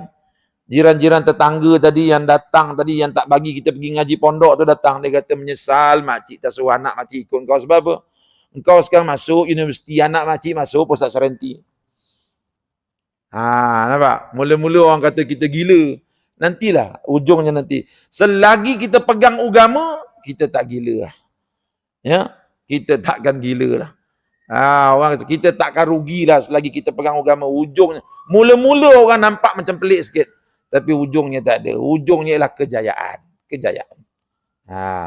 jiran-jiran tetangga tadi yang datang tadi, yang tak bagi kita pergi ngaji pondok tu datang. Dia kata menyesal, makcik tak suruh anak makcik ikut kau. Sebab apa? Engkau sekarang masuk universiti, anak makcik masuk pusat serenti. Nampak? Mula-mula orang kata kita gila. Nantilah, ujungnya nanti. Selagi kita pegang agama, kita tak gila lah. Ya? Kita takkan gila lah. Orang kata, kita takkan rugi lah selagi kita pegang agama. Ujungnya, mula-mula orang nampak macam pelik sikit. Tapi ujungnya tak ada. Ujungnya ialah kejayaan.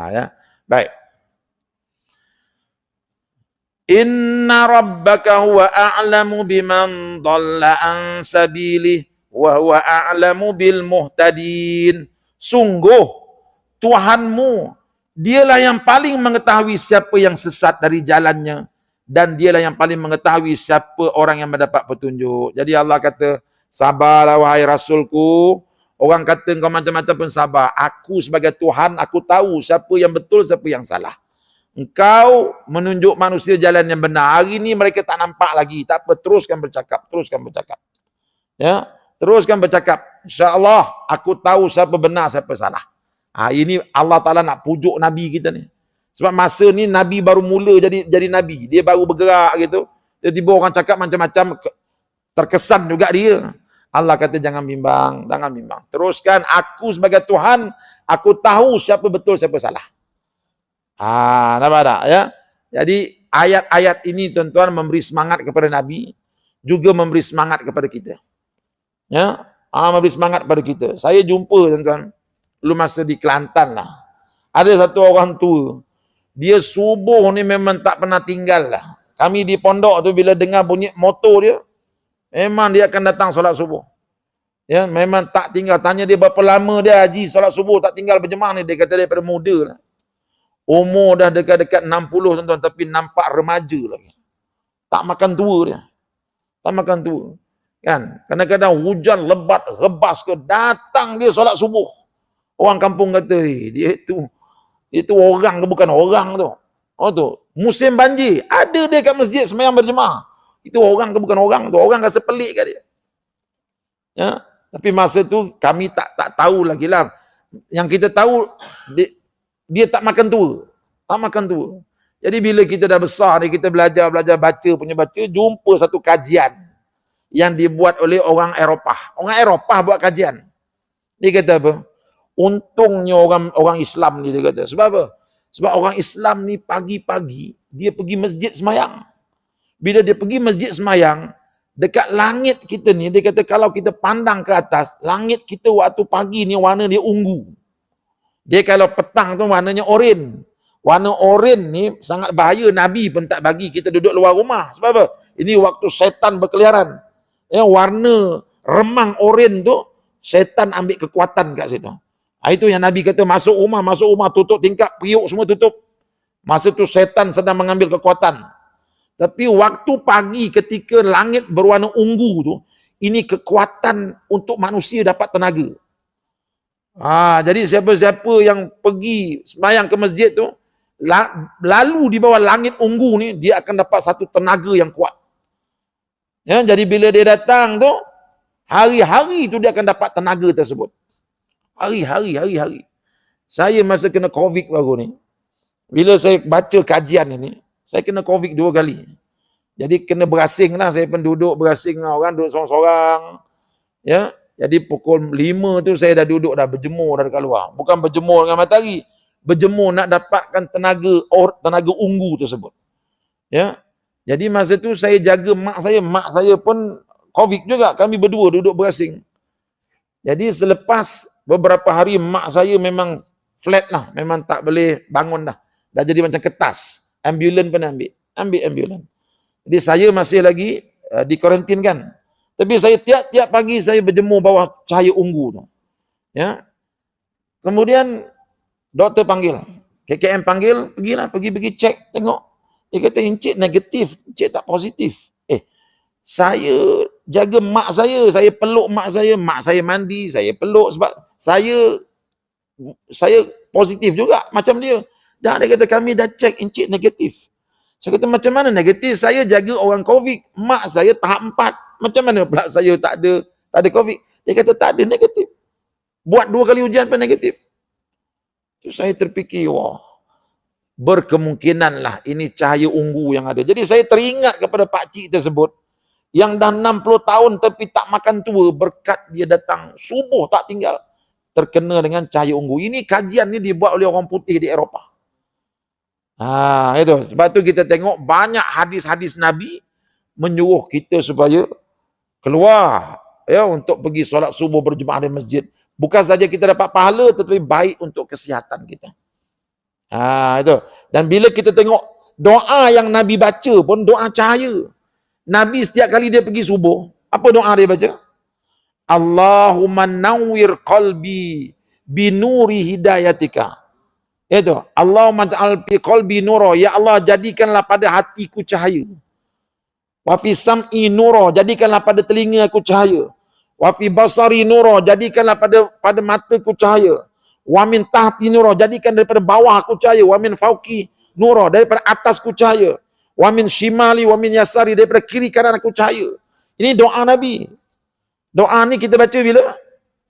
Ya. Baik. Inna rabbaka huwa a'lamu biman dhalla an sabilih wa huwa a'lamu bil muhtadin. Sungguh Tuhanmu, dialah yang paling mengetahui siapa yang sesat dari jalannya, dan dialah yang paling mengetahui siapa orang yang mendapat petunjuk. Jadi Allah kata, sabarlah wahai Rasulku. Orang kata engkau macam-macam pun sabar. Aku sebagai Tuhan, aku tahu siapa yang betul, siapa yang salah. Engkau menunjuk manusia jalan yang benar. Hari ini mereka tak nampak lagi. Tak apa, teruskan bercakap. Ya, teruskan bercakap. InsyaAllah, aku tahu siapa benar, siapa salah. Ini Allah Ta'ala nak pujuk Nabi kita ni. Sebab masa ni Nabi baru mula jadi Nabi. Dia baru bergerak gitu. Tiba-tiba orang cakap macam-macam. Terkesan juga dia. Allah kata jangan bimbang. Teruskan, aku sebagai Tuhan, aku tahu siapa betul, siapa salah. Nampak tak? Ya? Jadi ayat-ayat ini tuan-tuan memberi semangat kepada Nabi. Juga memberi semangat kepada kita. Ya? Memberi semangat kepada kita. Saya jumpa tuan-tuan. Lu masa di Kelantan lah. Ada satu orang tua. Dia subuh ni memang tak pernah tinggal lah. Kami di pondok tu bila dengar bunyi motor dia, memang dia akan datang solat subuh. Ya, memang tak tinggal. Tanya dia berapa lama dia haji solat subuh tak tinggal berjemaah ni. Dia kata daripada muda lah. Umur dah dekat-dekat 60 tuan-tuan, tapi nampak remaja lagi. Tak makan tua dia. Kan? Kadang-kadang hujan lebat, rebas ke, datang dia solat subuh. Orang kampung kata, dia itu orang ke bukan orang tu. Tu. Musim banjir, ada dia kat masjid sembahyang berjemaah. Itu orang ke bukan orang tu. Orang rasa pelik kat dia. Ya? Tapi masa tu kami tak tahu lagi lah. Yang kita tahu dia tak makan tua. Tak makan tua. Jadi bila kita dah besar ni, kita belajar baca, jumpa satu kajian yang dibuat oleh orang Eropah. Orang Eropah buat kajian. Dia kata apa? Untungnya orang Islam ni, dia kata. Sebab apa? Sebab orang Islam ni pagi-pagi dia pergi masjid semayang. Bila dia pergi masjid semayang, dekat langit kita ni, dia kata kalau kita pandang ke atas, langit kita waktu pagi ni warna dia ungu. Dia kalau petang tu warnanya oren. Warna oren ni sangat bahaya, Nabi pun tak bagi kita duduk luar rumah. Sebab apa? Ini waktu setan berkeliaran. Warna remang oren tu, setan ambil kekuatan kat situ. Itu yang Nabi kata, masuk rumah, tutup tingkap, periuk semua tutup. Masa tu setan sedang mengambil kekuatan. Tapi waktu pagi ketika langit berwarna ungu tu, ini kekuatan untuk manusia dapat tenaga. Jadi siapa-siapa yang pergi sembahyang ke masjid tu, lalu di bawah langit ungu ni, dia akan dapat satu tenaga yang kuat. Jadi bila dia datang tu, hari-hari tu dia akan dapat tenaga tersebut. Hari-hari. Saya masa kena COVID baru ni, bila saya baca kajian ini, saya kena COVID 2 kali. Jadi kena berasing lah, saya penduduk berasing dengan orang, duduk sorang-sorang. Ya, jadi pukul 5 tu saya dah duduk dah berjemur dah dekat luar. Bukan berjemur dengan matahari, berjemur nak dapatkan tenaga ungu tersebut. Ya. Jadi masa tu saya jaga mak saya pun COVID juga, kami berdua duduk berasing. Jadi selepas beberapa hari mak saya memang flat lah, memang tak boleh bangun dah. Dah jadi macam kertas. Ambulan pun ambil ambulan. Jadi saya masih lagi dikarantinkan. Tapi saya tiap pagi saya berjemur bawah cahaya ungu tu. Ya. Kemudian doktor panggil, KKM panggil, pergi cek, tengok. Dia kata, encik negatif, encik tak positif. Saya jaga mak saya peluk mak saya mandi, saya peluk sebab saya positif juga macam dia. Dan dia kata, kami dah cek encik negatif. Saya kata, macam mana negatif? Saya jaga orang COVID, mak saya tahap 4. Macam mana pula saya tak ada COVID? Dia kata, tak ada, negatif. Buat 2 kali ujian pun negatif. So, saya terfikir, wah, berkemungkinan lah ini cahaya ungu yang ada. Jadi saya teringat kepada pakcik tersebut yang dah 60 tahun tapi tak makan tua, berkat dia datang subuh tak tinggal, terkena dengan cahaya ungu. Ini kajian ni dibuat oleh orang putih di Eropah. Itu. Sebab tu kita tengok banyak hadis-hadis Nabi menyuruh kita supaya keluar untuk pergi solat subuh berjemaah di masjid. Bukan saja kita dapat pahala, tetapi baik untuk kesihatan kita. Itu. Dan bila kita tengok doa yang Nabi baca pun doa cahaya. Nabi setiap kali dia pergi subuh, apa doa dia baca? Allahumma nawwir qalbi binuri hidayatika. Itu. Allahumma ja'al fi qalbi nura. Ya Allah, jadikanlah pada hatiku cahaya. Wa fi sam'i nura, jadikanlah pada telinga aku cahaya. Wa fi basari nura, jadikanlah pada mataku cahaya. Wa min tahti nura, jadikan daripada bawah aku cahaya. Wa min fauqi nura, daripada atasku cahaya. Wa min shimali wa min yasari, daripada kiri kanan aku cahaya. Ini doa Nabi. Doa ni kita baca bila?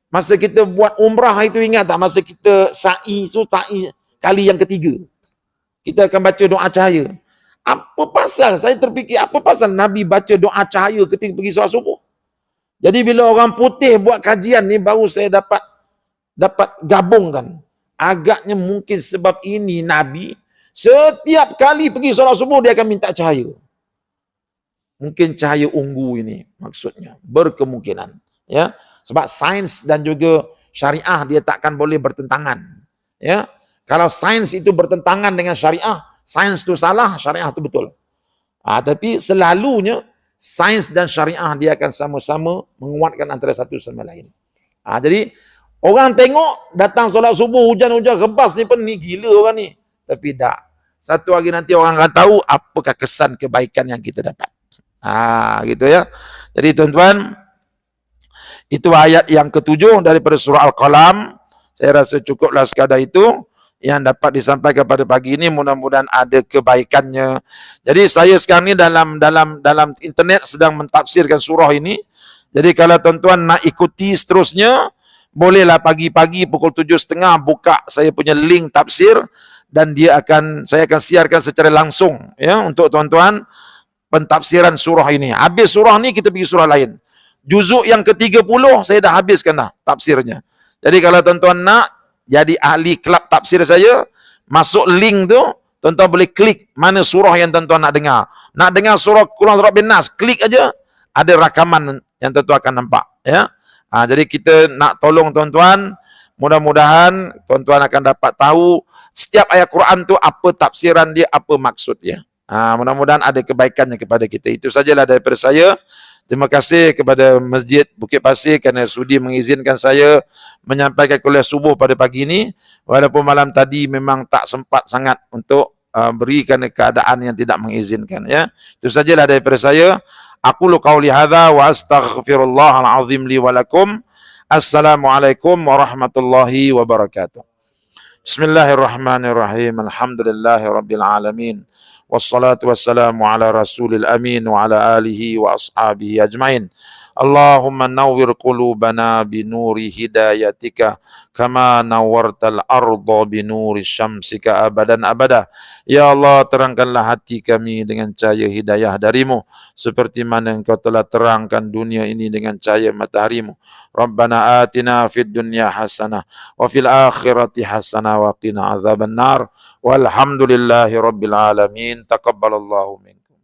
Masa kita buat umrah itu, ingat tak? Masa kita sa'i kali yang ketiga. Kita akan baca doa cahaya. Apa pasal? Saya terfikir, apa pasal Nabi baca doa cahaya ketika pergi solat subuh? Jadi bila orang putih buat kajian ni, baru saya dapat gabungkan. Agaknya mungkin sebab ini Nabi setiap kali pergi solat subuh dia akan minta cahaya. Mungkin cahaya ungu ini maksudnya, berkemungkinan. Ya, sebab sains dan juga syariah dia takkan boleh bertentangan. Ya, kalau sains itu bertentangan dengan syariah, sains itu salah, syariah itu betul. Tapi selalunya sains dan syariah dia akan sama-sama menguatkan antara satu sama lain. Jadi orang tengok datang solat subuh hujan-hujan rebas ni pun ni gila orang ni. Tapi tak. Satu hari nanti orang akan tahu apakah kesan kebaikan yang kita dapat. Gitu ya. Jadi tuan-tuan, itu ayat yang ke-7 daripada surah Al-Qalam. Saya rasa cukuplah sekadar itu yang dapat disampaikan pada pagi ini, mudah-mudahan ada kebaikannya. Jadi saya sekarang ni dalam internet sedang mentafsirkan surah ini. Jadi kalau tuan-tuan nak ikuti seterusnya, bolehlah pagi-pagi pukul 7.30 buka saya punya link tafsir dan saya akan siarkan secara langsung ya untuk tuan-tuan pentafsiran surah ini. Habis surah ni kita pergi surah lain. Juzuk yang ke-30 saya dah habiskan dah tafsirnya. Jadi kalau tuan-tuan nak jadi ahli kelab tafsir saya, masuk link tu, tuan-tuan boleh klik mana surah yang tuan-tuan nak dengar. Nak dengar surah Quran Surah bin Nas, klik aja, ada rakaman yang tuan-tuan akan nampak ya. Jadi kita nak tolong tuan-tuan, mudah-mudahan tuan-tuan akan dapat tahu setiap ayat Quran tu apa tafsiran dia, apa maksud dia. Mudah-mudahan ada kebaikannya kepada kita. Itu sajalah daripada saya. Terima kasih kepada Masjid Bukit Pasir kerana sudi mengizinkan saya menyampaikan kuliah subuh pada pagi ini. Walaupun malam tadi memang tak sempat sangat untuk berikan keadaan yang tidak mengizinkan ya. Itu sajalah daripada saya. Aqulu qauli hadza wa astaghfirullahal azim li wa lakum. Assalamualaikum warahmatullahi wabarakatuh. Bismillahirrahmanirrahim. Alhamdulillahirabbil alamin. Wassalatu wassalamu ala rasulil amin wa ala alihi wa ashabihi ajmain. Allahumma nawwir qulubana binuri hidayatika kama nawwartal arda binuri syamsika abadan abada. Ya Allah, terangkanlah hati kami dengan cahaya hidayah darimu seperti mana engkau telah terangkan dunia ini dengan cahaya mataharimu. Rabbana atina fid dunya hasanah wa fil akhirati hasanah wa qina azaban nar. Walhamdulillahi rabbil alamin. Taqabbalallahu minkum.